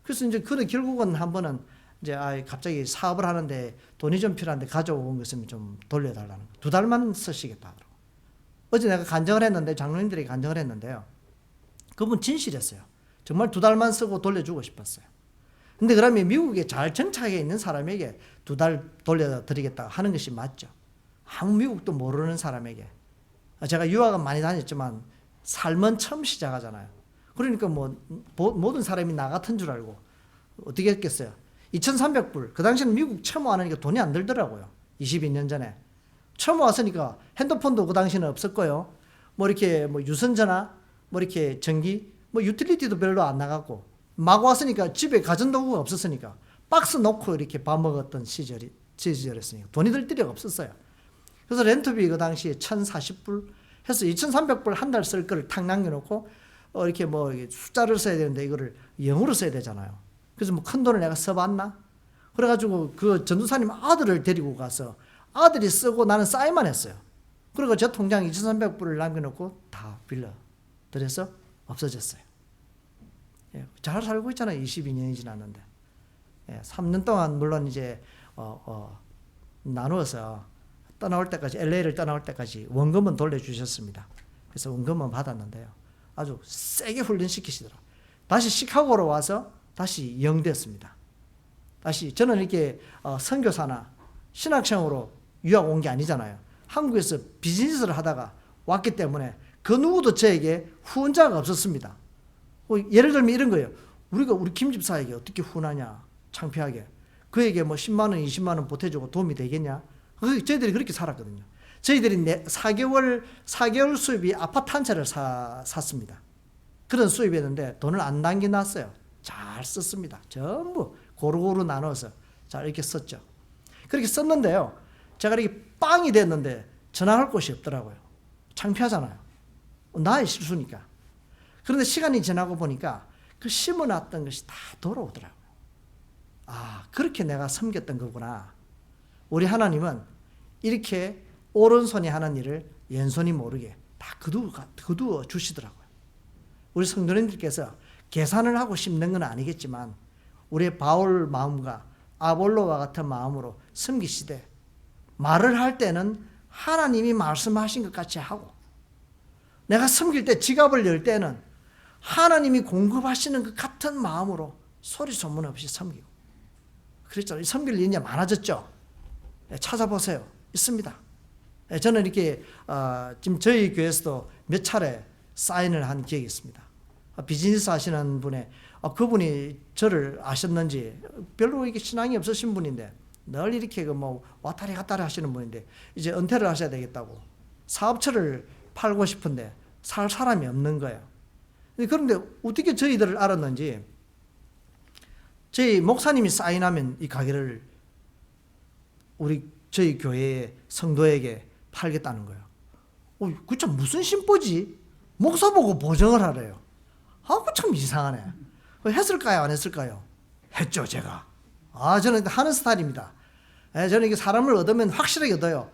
그래서 이제 결국은 한 번은 이제 갑자기 사업을 하는데 돈이 좀 필요한데 가져온 것을 좀 돌려달라는 거. 2달만 쓰시겠다 하더라고. 어제 내가 간증을 했는데, 장로님들이 간증을 했는데요, 그분 진실했어요. 정말 2달만 쓰고 돌려주고 싶었어요. 근데 그러면 미국에 잘 정착해 있는 사람에게 2달 돌려드리겠다 하는 것이 맞죠. 아무 미국도 모르는 사람에게. 제가 유학은 많이 다녔지만 삶은 처음 시작하잖아요. 그러니까 모든 사람이 나 같은 줄 알고 어떻게 했겠어요. 2,300불. 그 당시에는 미국 처음 와니까 돈이 안 들더라고요. 22년 전에. 처음 왔으니까 핸드폰도 그 당시에는 없었고요. 이렇게 유선전화, 이렇게 전기, 유틸리티도 별로 안 나갔고, 막 왔으니까 집에 가전도구가 없었으니까 박스 놓고 이렇게 밥 먹었던 시절이었으니까 돈이 들 필요가 없었어요. 그래서 렌트비 그 당시에 1,040불 해서 2,300불 한 달 쓸 거를 탁 남겨놓고, 이렇게 숫자를 써야 되는데 이거를 영어로 써야 되잖아요. 그래서 큰 돈을 내가 써봤나? 그래가지고 그 전도사님 아들을 데리고 가서 아들이 쓰고 나는 사인만 했어요. 그리고 저 통장 2,300불을 남겨놓고 다 빌려드려서 없어졌어요. 잘 살고 있잖아요. 22년이 지났는데. 3년 동안 물론 이제 나누어서 떠나올 때까지, LA를 떠나올 때까지 원금은 돌려주셨습니다. 그래서 원금은 받았는데요, 아주 세게 훈련시키시더라고요. 다시 시카고로 와서 다시 영됐습니다. 다시 저는 이렇게 선교사나 신학생으로 유학 온 게 아니잖아요. 한국에서 비즈니스를 하다가 왔기 때문에 그 누구도 저에게 후원자가 없었습니다. 예를 들면 이런 거예요. 우리가 우리 김 집사에게 어떻게 후원하냐, 창피하게. 그에게 10만 원, 20만 원 보태주고 도움이 되겠냐? 저희들이 그렇게 살았거든요. 저희들이 4개월 수입이 아파트 한 채를 샀습니다. 그런 수입이었는데 돈을 안 남겨놨어요. 잘 썼습니다. 전부 고루고루 나눠서 잘 이렇게 썼죠. 그렇게 썼는데요, 제가 이렇게 빵이 됐는데 전화할 곳이 없더라고요. 창피하잖아요. 나의 실수니까. 그런데 시간이 지나고 보니까 그 심어놨던 것이 다 돌아오더라고요. 그렇게 내가 섬겼던 거구나. 우리 하나님은 이렇게 오른손이 하는 일을 왼손이 모르게 다 거두어 주시더라고요. 우리 성도님들께서 계산을 하고 심는 건 아니겠지만 우리의 바울 마음과 아볼로와 같은 마음으로 섬기시되, 말을 할 때는 하나님이 말씀하신 것 같이 하고, 내가 섬길 때 지갑을 열 때는 하나님이 공급하시는 것 같은 마음으로 소리 소문 없이 섬기고. 그랬죠. 섬길 일이 많아졌죠. 찾아보세요. 있습니다. 저는 이렇게 지금 저희 교회에서도 몇 차례 사인을 한 기억이 있습니다. 비즈니스 하시는 분의 그분이 저를 아셨는지, 별로 이게 신앙이 없으신 분인데 늘 이렇게 왔다리 갔다리 하시는 분인데 이제 은퇴를 하셔야 되겠다고 사업처를 팔고 싶은데 살 사람이 없는 거예요. 그런데 어떻게 저희들을 알았는지, 저희 목사님이 사인하면 이 가게를 저희 교회의 성도에게 팔겠다는 거예요. 그 참 무슨 심보지? 목사 보고 보정을 하래요. 그 참 이상하네. 했을까요? 안 했을까요? 했죠, 제가. 저는 하는 스타일입니다. 저는 이게 사람을 얻으면 확실하게 얻어요.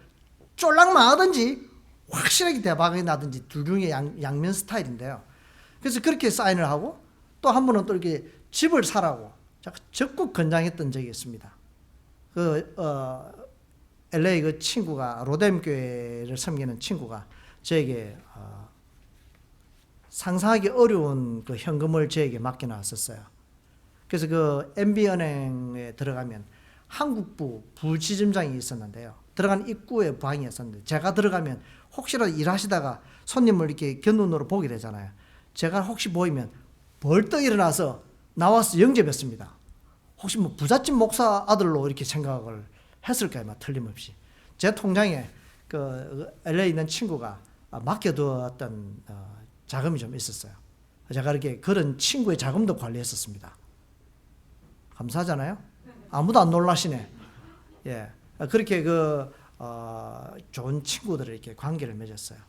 쫄랑망하든지 확실하게 대박이 나든지 둘 중에 양면 스타일인데요. 그래서 그렇게 사인을 하고 또 한 번은 또 이렇게 집을 사라고 적극 권장했던 적이 있습니다. LA 그 친구가 로뎀 교회를 섬기는 친구가 저에게 상상하기 어려운 그 현금을 저에게 맡겨놨었어요. 그래서 그 MB은행에 들어가면 한국부 부지점장이 있었는데요. 들어간 입구에 방이 있었는데 제가 들어가면 혹시라도 일하시다가 손님을 이렇게 곁눈으로 보게 되잖아요. 제가 혹시 보이면 벌떡 일어나서 나와서 영접했습니다. 혹시 뭐 부잣집 목사 아들로 이렇게 생각을 했을까요? 막 틀림없이. 제 통장에 그 LA에 있는 친구가 맡겨두었던 자금이 좀 있었어요. 제가 이렇게 그런 친구의 자금도 관리했었습니다. 감사하잖아요. 아무도 안 놀라시네. 예, 그렇게 좋은 친구들을 이렇게 관계를 맺었어요.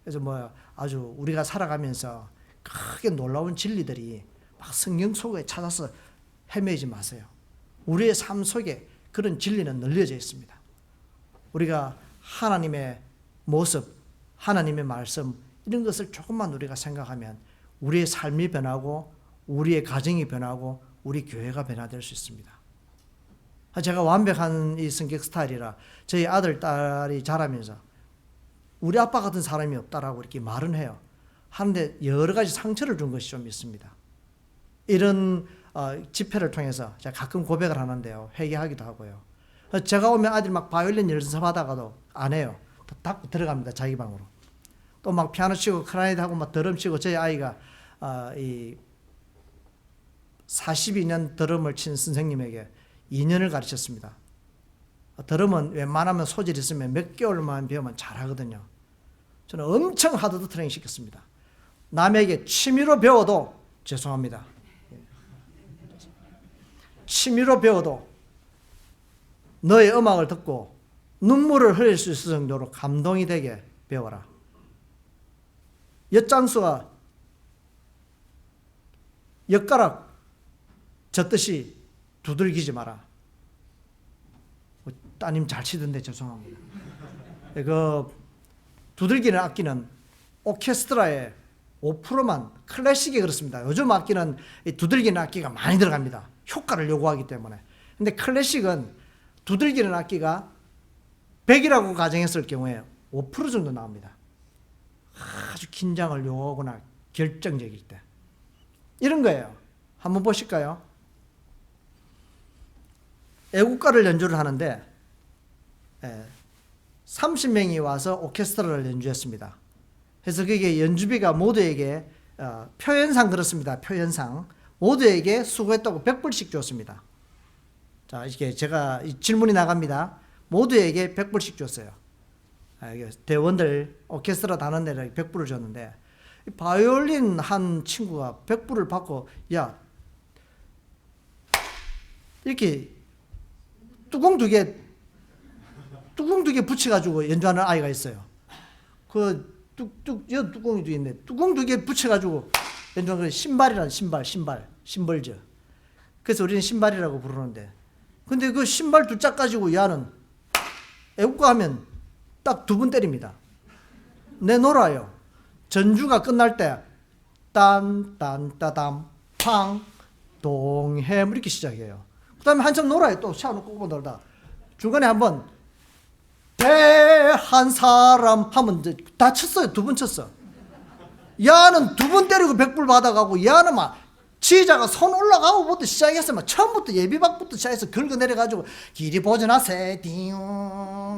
그래서 뭐 아주 우리가 살아가면서 크게 놀라운 진리들이 막 성경 속에 찾아서 헤매지 마세요. 우리의 삶 속에 그런 진리는 널려져 있습니다. 우리가 하나님의 모습, 하나님의 말씀 이런 것을 조금만 우리가 생각하면 우리의 삶이 변하고 우리의 가정이 변하고 우리 교회가 변화될 수 있습니다. 제가 완벽한 이 성격 스타일이라 저희 아들, 딸이 자라면서 우리 아빠 같은 사람이 없다라고 이렇게 말은 해요. 하는데 여러 가지 상처를 준 것이 좀 있습니다. 이런 집회를 통해서 제가 가끔 고백을 하는데요. 회개하기도 하고요. 제가 오면 아들 막 바이올린 연습하다가도 안 해요. 닫고 들어갑니다. 자기 방으로. 또 막 피아노 치고 클라리넷 하고 막 드럼 치고 저희 아이가 이 42년 드럼을 친 선생님에게 2년을 가르쳤습니다. 드럼은 웬만하면 소질 있으면 몇 개월만 배우면 잘하거든요. 저는 엄청 하드 트레이닝 시켰습니다. 남에게 취미로 배워도 죄송합니다. 취미로 배워도 너의 음악을 듣고 눈물을 흘릴 수 있을 정도로 감동이 되게 배워라. 엿장수가 엿가락 젓듯이 두들기지 마라. 따님 잘 치던데 죄송합니다. 그 두들기는 악기는 오케스트라의 5%만 클래식이 그렇습니다. 요즘 악기는 두들기는 악기가 많이 들어갑니다. 효과를 요구하기 때문에. 근데 클래식은 두들기는 악기가 100이라고 가정했을 경우에 5% 정도 나옵니다. 아주 긴장을 요구하거나 결정적일 때. 이런 거예요. 한번 보실까요? 애국가를 연주를 하는데 30명이 와서 오케스트라를 연주했습니다. 그래서 그게 연주비가 모두에게 표현상 그렇습니다. 표현상 모두에게 수고했다고 100불씩 줬습니다. 자, 이게 제가 질문이 나갑니다. 모두에게 100불씩 줬어요. 대원들 오케스트라 다는 데를 100불을 줬는데 바이올린 한 친구가 100불을 받고 야 이렇게 뚜껑 두 개 붙여가지고 연주하는 아이가 있어요. 그 뚜껑이 두 개 있네. 뚜껑 두 개 붙여가지고 연주하는 신발이라는 신발즈. 그래서 우리는 신발이라고 부르는데, 근데 그 신발 두 짝 가지고 야는 애국가 하면 딱 2분 때립니다. 내놀아요. 전주가 끝날 때 딴딴따담 팡 동해 이렇게 시작해요. 그 다음에 한참 놀아요. 또 샤워 끄고 놀다 중간에 한번 대한 사람 하면 이제 다 쳤어요. 2번 쳤어. 야는 2번 때리고 100불 받아가고 야는 막 지휘자가 손 올라가고부터 시작했어요. 막 처음부터 예비박부터 시작해서 긁어내려가지고 길이 보존하세 띵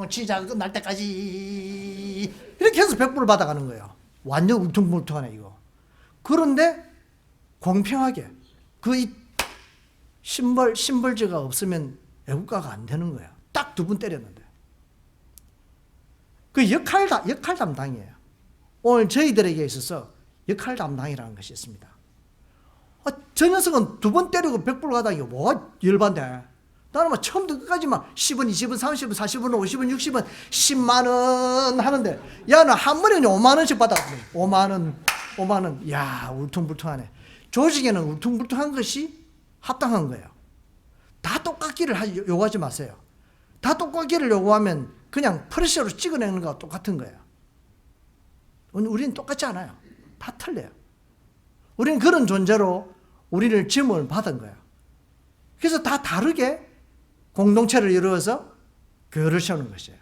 지휘자가 끝날 때까지 이렇게 해서 100불을 받아가는 거예요. 완전 울퉁불퉁하네 이거. 그런데 공평하게 그 심벌즈가 없으면 애국가가 안 되는 거예요. 딱 2번 때렸는데. 그 역할 담당이에요. 오늘 저희들에게 있어서 역할 담당이라는 것이 있습니다. 저 녀석은 2번 때리고 100불 가다 이거 뭐 열받네. 나는 막 처음부터 끝까지 막 10원, 20원, 30원, 40원, 50원, 60원, 10만 원 하는데, 야, 나 한 번에 5만 원씩 받았거든. 5만 원, 5만 원. 야, 울퉁불퉁하네. 조직에는 울퉁불퉁한 것이 합당한 거예요. 다 똑같기를 요구하지 마세요. 다 똑같기를 요구하면 그냥 프레셔로 찍어내는 거와 똑같은 거예요. 우리는 똑같지 않아요. 다 틀려요. 우리는 그런 존재로 우리를 지음을 받은 거예요. 그래서 다 다르게 공동체를 이루어서 교회를 세우는 것이에요.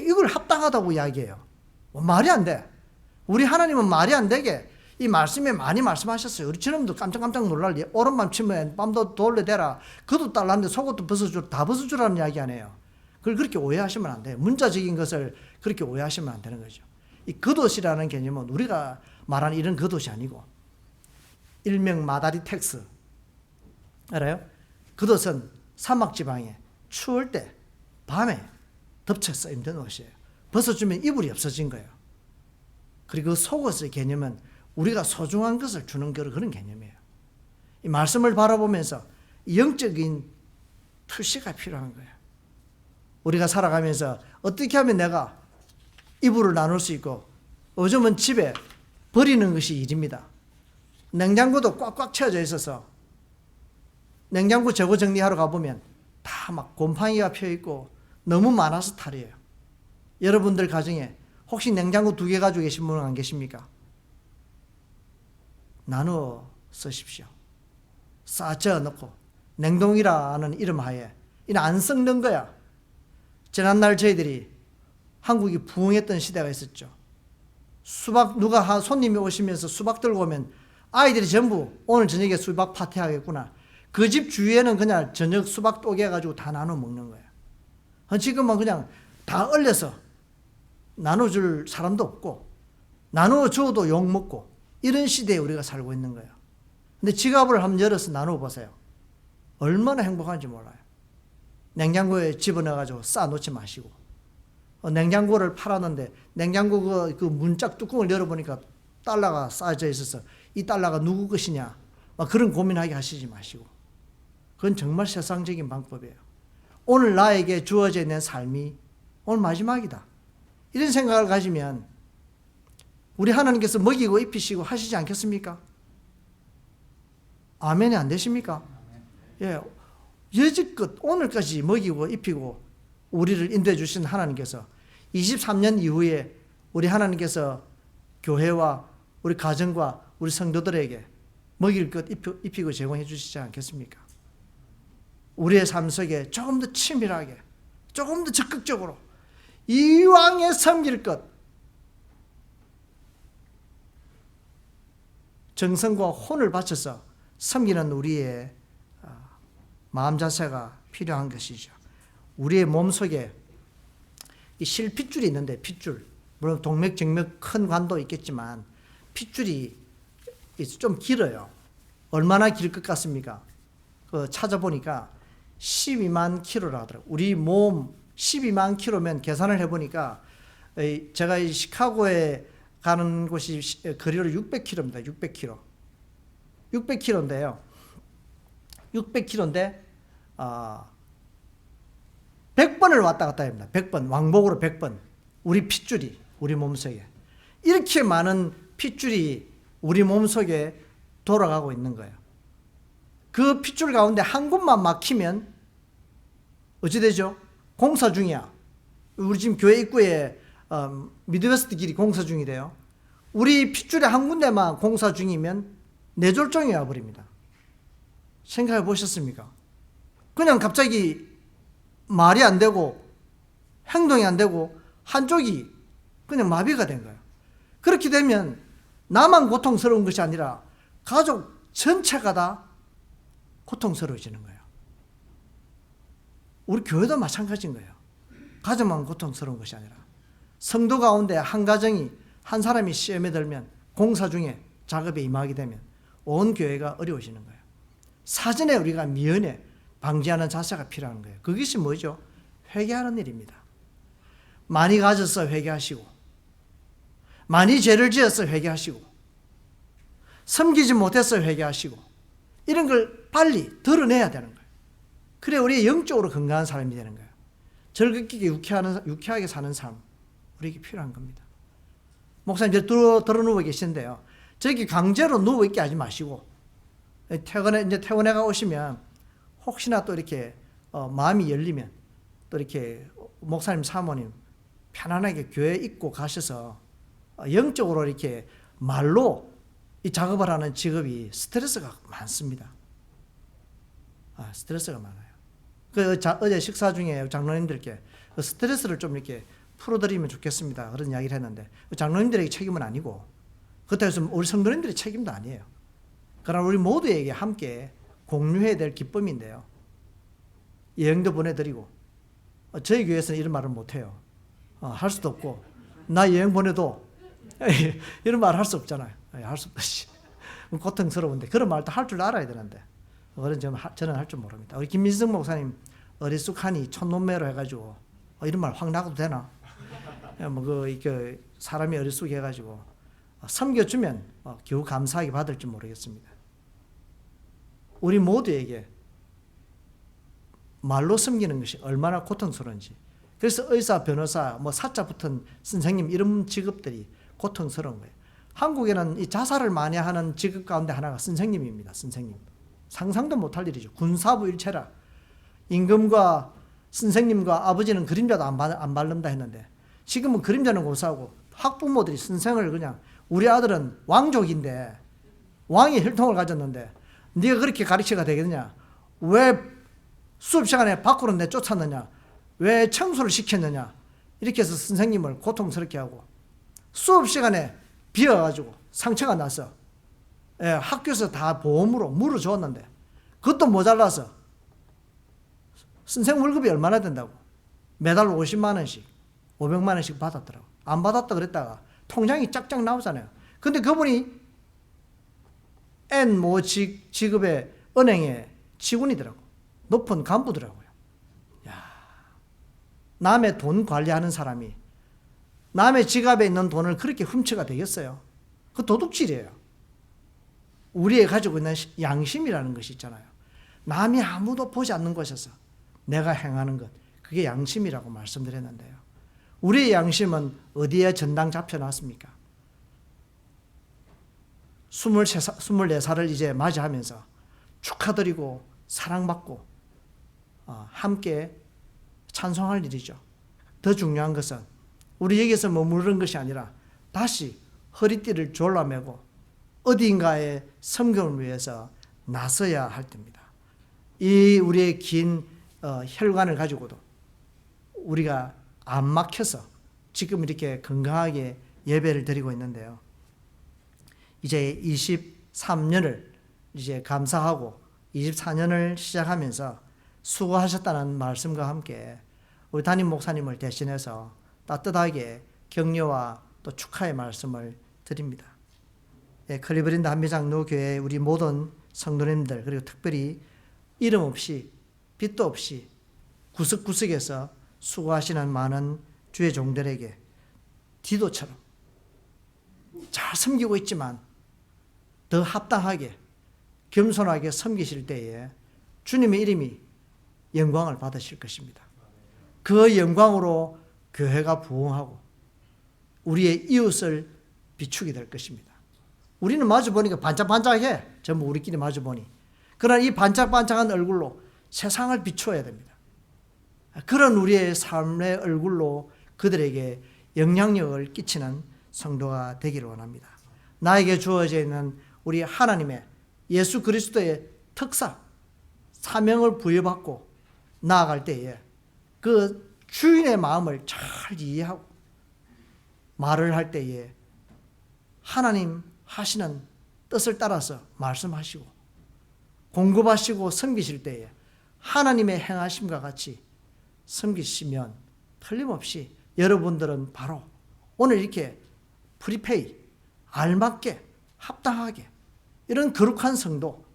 이걸 합당하다고 이야기해요. 말이 안 돼. 우리 하나님은 말이 안 되게 이 말씀에 많이 말씀하셨어요. 우리 지금도 깜짝깜짝 놀랄 오른밤 치면 밤도 돌려대라. 그도 달랐는데 속옷도 벗어주라. 다 벗어주라는 이야기 아니에요. 그걸 그렇게 오해하시면 안 돼요. 문자적인 것을 그렇게 오해하시면 안 되는 거죠. 이 겉옷이라는 개념은 우리가 말하는 이런 겉옷이 아니고 일명 마다리 텍스 알아요? 겉옷은 사막지방에 추울 때 밤에 덮쳐서 입는 옷이에요. 벗어주면 이불이 없어진 거예요. 그리고 속옷의 개념은 우리가 소중한 것을 주는 그런 개념이에요. 이 말씀을 바라보면서 영적인 투시가 필요한 거예요. 우리가 살아가면서 어떻게 하면 내가 이불을 나눌 수 있고, 요즘은 집에 버리는 것이 일입니다. 냉장고도 꽉꽉 채워져 있어서 냉장고 재고 정리하러 가보면 다 막 곰팡이가 펴있고 너무 많아서 탈이에요. 여러분들 가정에 혹시 냉장고 2개 가지고 계신 분은 안 계십니까? 나누어 쓰십시오. 쌓아 넣고 냉동이라는 이름 하에 이는 안 썩는 거야. 지난날 저희들이 한국이 부흥했던 시대가 있었죠. 수박 누가 손님이 오시면서 수박 들고 오면 아이들이 전부 오늘 저녁에 수박 파티 하겠구나. 그 집 주위에는 그냥 저녁 수박 쪼개 가지고 다 나눠 먹는 거야. 지금은 그냥 다 얼려서 나눠줄 사람도 없고 나눠줘도 욕먹고 이런 시대에 우리가 살고 있는 거예요. 근데 지갑을 한번 열어서 나눠보세요. 얼마나 행복한지 몰라요. 냉장고에 집어넣어가지고 쌓아놓지 마시고 냉장고를 팔았는데 냉장고 그 문짝 뚜껑을 열어보니까 달러가 쌓여져 있어서 이 달러가 누구 것이냐 막 그런 고민하게 하시지 마시고 그건 정말 세상적인 방법이에요. 오늘 나에게 주어져 있는 삶이 오늘 마지막이다. 이런 생각을 가지면 우리 하나님께서 먹이고 입히시고 하시지 않겠습니까? 아멘이 안 되십니까? 예, 여지껏 오늘까지 먹이고 입히고 우리를 인도해 주신 하나님께서 23년 이후에 우리 하나님께서 교회와 우리 가정과 우리 성도들에게 먹일 것 입히고 제공해 주시지 않겠습니까? 우리의 삶 속에 조금 더 치밀하게 조금 더 적극적으로 이왕에 섬길 것 정성과 혼을 바쳐서 섬기는 우리의 마음 자세가 필요한 것이죠. 우리의 몸속에 이 실핏줄이 있는데 핏줄 물론 동맥 정맥 큰 관도 있겠지만 핏줄이 좀 길어요. 얼마나 길 것 같습니까? 찾아보니까 12만 킬로라 하더라고요. 우리 몸 12만 킬로면 계산을 해보니까 제가 이 시카고에 가는 곳이 거리로 600킬로입니다. 600킬로. 600킬로인데요. 600킬로인데 100번을 왔다 갔다 합니다. 100번. 왕복으로 100번. 우리 핏줄이 우리 몸속에. 이렇게 많은 핏줄이 우리 몸속에 돌아가고 있는 거예요. 그 핏줄 가운데 한 곳만 막히면 어찌 되죠? 공사 중이야. 우리 지금 교회 입구에 미드웨스트 길이 공사 중이래요. 우리 핏줄의 한 군데만 공사 중이면 뇌졸중이 와버립니다. 생각해 보셨습니까? 그냥 갑자기 말이 안 되고 행동이 안 되고 한쪽이 그냥 마비가 된 거예요. 그렇게 되면 나만 고통스러운 것이 아니라 가족 전체가 다 고통스러워지는 거예요. 우리 교회도 마찬가지인 거예요. 가정만 고통스러운 것이 아니라 성도 가운데 한 가정이 한 사람이 시험에 들면 공사 중에 작업에 임하게 되면 온 교회가 어려워지는 거예요. 사전에 우리가 미연에 방지하는 자세가 필요한 거예요. 그것이 뭐죠? 회개하는 일입니다. 많이 가져서 회개하시고 많이 죄를 지어서 회개하시고 섬기지 못해서 회개하시고 이런 걸 빨리 드러내야 되는 거예요. 그래 우리 영적으로 건강한 사람이 되는 거예요. 즐겁게 유쾌하게 사는 삶, 우리에게 필요한 겁니다. 목사님 들어 누워 계시는데요, 저기 강제로 누워 있게 하지 마시고 이제 퇴근해가 오시면 혹시나 또 이렇게 마음이 열리면 또 이렇게 목사님 사모님 편안하게 교회 입고 가셔서 영적으로 이렇게 말로 이 작업을 하는 직업이 스트레스가 많습니다. 스트레스가 많아요. 어제 식사 중에 장로님들께 스트레스를 좀 이렇게 풀어드리면 좋겠습니다, 그런 이야기를 했는데, 장로님들에게 책임은 아니고 그렇다고 해서 우리 성도님들의 책임도 아니에요. 그러나 우리 모두에게 함께 공유해야 될 기쁨인데요, 여행도 보내드리고, 저희 교회에서는 이런 말을 못해요. 할 수도 없고, 나 여행 보내도 이런 말 할 수 없잖아요. 할 수 없지. 고통스러운데 그런 말도 할 줄 알아야 되는데 그런 저는 할 줄 모릅니다. 우리 김민성 목사님 어리숙하니 촌놈매로 해가지고 이런 말 확 나가도 되나? 사람이 어리숙해가지고 섬겨주면 겨우 감사하게 받을지 모르겠습니다. 우리 모두에게 말로 섬기는 것이 얼마나 고통스러운지. 그래서 의사, 변호사, 사자 붙은 선생님 이런 직업들이 고통스러운 거예요. 한국에는 이 자살을 많이 하는 직업 가운데 하나가 선생님입니다. 선생님. 상상도 못할 일이죠. 군사부 일체라. 임금과 선생님과 아버지는 그림자도 안 바른다 했는데 지금은 그림자는 고사하고 학부모들이 선생을 그냥, 우리 아들은 왕족인데 왕의 혈통을 가졌는데 네가 그렇게 가르쳐가 되겠느냐, 왜 수업 시간에 밖으로 내쫓았느냐, 왜 청소를 시켰느냐, 이렇게 해서 선생님을 고통스럽게 하고, 수업 시간에 비어가지고 상처가 나서 학교에서 다 보험으로 물을 줬는데 그것도 모자라서 선생 월급이 얼마나 된다고 매달 50만 원씩 500만 원씩 받았더라고. 안 받았다 그랬다가 통장이 짝짝 나오잖아요. 근데 그분이 직업의 은행의 직원이더라고. 높은 간부더라고요. 남의 돈 관리하는 사람이 남의 지갑에 있는 돈을 그렇게 훔쳐가 되겠어요? 그 도둑질이에요. 우리의 가지고 있는 양심이라는 것이 있잖아요. 남이 아무도 보지 않는 곳에서 내가 행하는 것, 그게 양심이라고 말씀드렸는데요. 우리의 양심은 어디에 전당 잡혀놨습니까? 24살을 이제 맞이하면서 축하드리고 사랑받고 함께 찬송할 일이죠. 더 중요한 것은 우리 여기서 머무르는 것이 아니라 다시 허리띠를 졸라매고 어딘가에 섬김을 위해서 나서야 할 때입니다. 이 우리의 긴 혈관을 가지고도 우리가 안 막혀서 지금 이렇게 건강하게 예배를 드리고 있는데요. 이제 23년을 이제 감사하고 24년을 시작하면서 수고하셨다는 말씀과 함께 우리 담임 목사님을 대신해서 따뜻하게 격려와 또 축하의 말씀을 드립니다. 클리브랜드 한미장로 교회 우리 모든 성도님들, 그리고 특별히 이름 없이 빚도 없이 구석구석에서 수고하시는 많은 주의 종들에게 디도처럼 잘 섬기고 있지만 더 합당하게 겸손하게 섬기실 때에 주님의 이름이 영광을 받으실 것입니다. 그 영광으로 교회가 부흥하고 우리의 이웃을 비추게 될 것입니다. 우리는 마주 보니까 반짝반짝해. 전부 우리끼리 마주 보니. 그러나 이 반짝반짝한 얼굴로 세상을 비추어야 됩니다. 그런 우리의 삶의 얼굴로 그들에게 영향력을 끼치는 성도가 되기를 원합니다. 나에게 주어져 있는 우리 하나님의 예수 그리스도의 특사, 사명을 부여받고 나아갈 때에 그 주인의 마음을 잘 이해하고 말을 할 때에 하나님 하시는 뜻을 따라서 말씀하시고 공급하시고 섬기실 때에 하나님의 행하심과 같이 섬기시면 틀림없이 여러분들은 바로 오늘 이렇게 프리페이, 알맞게, 합당하게 이런 거룩한 성도,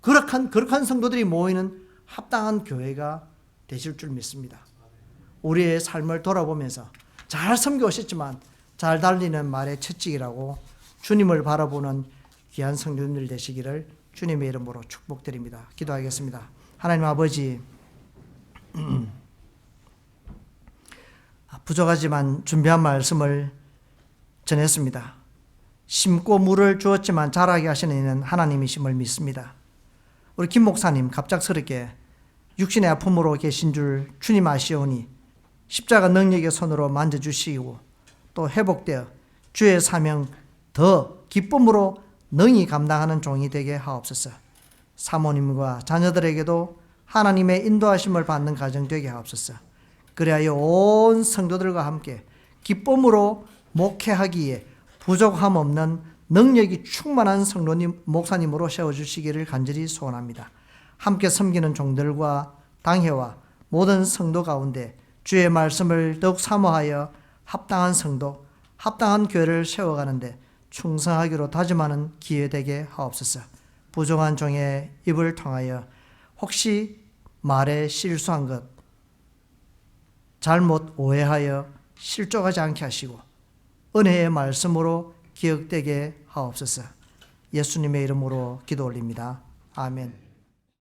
거룩한 성도들이 모이는 합당한 교회가 되실 줄 믿습니다. 우리의 삶을 돌아보면서 잘 섬겨오셨지만 잘 달리는 말의 채찍이라고 주님을 바라보는 귀한 성도님들 되시기를 주님의 이름으로 축복드립니다. 기도하겠습니다. 하나님 아버지, 부족하지만 준비한 말씀을 전했습니다. 심고 물을 주었지만 자라게 하시는 이는 하나님이심을 믿습니다. 우리 김 목사님 갑작스럽게 육신의 아픔으로 계신 줄 주님 아시오니 십자가 능력의 손으로 만져주시고 또 회복되어 주의 사명 더 기쁨으로 능히 감당하는 종이 되게 하옵소서. 사모님과 자녀들에게도 하나님의 인도하심을 받는 가정 되게 하옵소서. 그리하여 온 성도들과 함께 기쁨으로 목회하기에 부족함 없는 능력이 충만한 성도님 목사님으로 세워주시기를 간절히 소원합니다. 함께 섬기는 종들과 당회와 모든 성도 가운데 주의 말씀을 더욱 사모하여 합당한 성도, 합당한 교회를 세워가는데 충성하기로 다짐하는 기회 되게 하옵소서. 부족한 종의 입을 통하여 혹시 말에 실수한 것, 잘못 오해하여 실족하지 않게 하시고 은혜의 말씀으로 기억되게 하옵소서. 예수님의 이름으로 기도 올립니다. 아멘.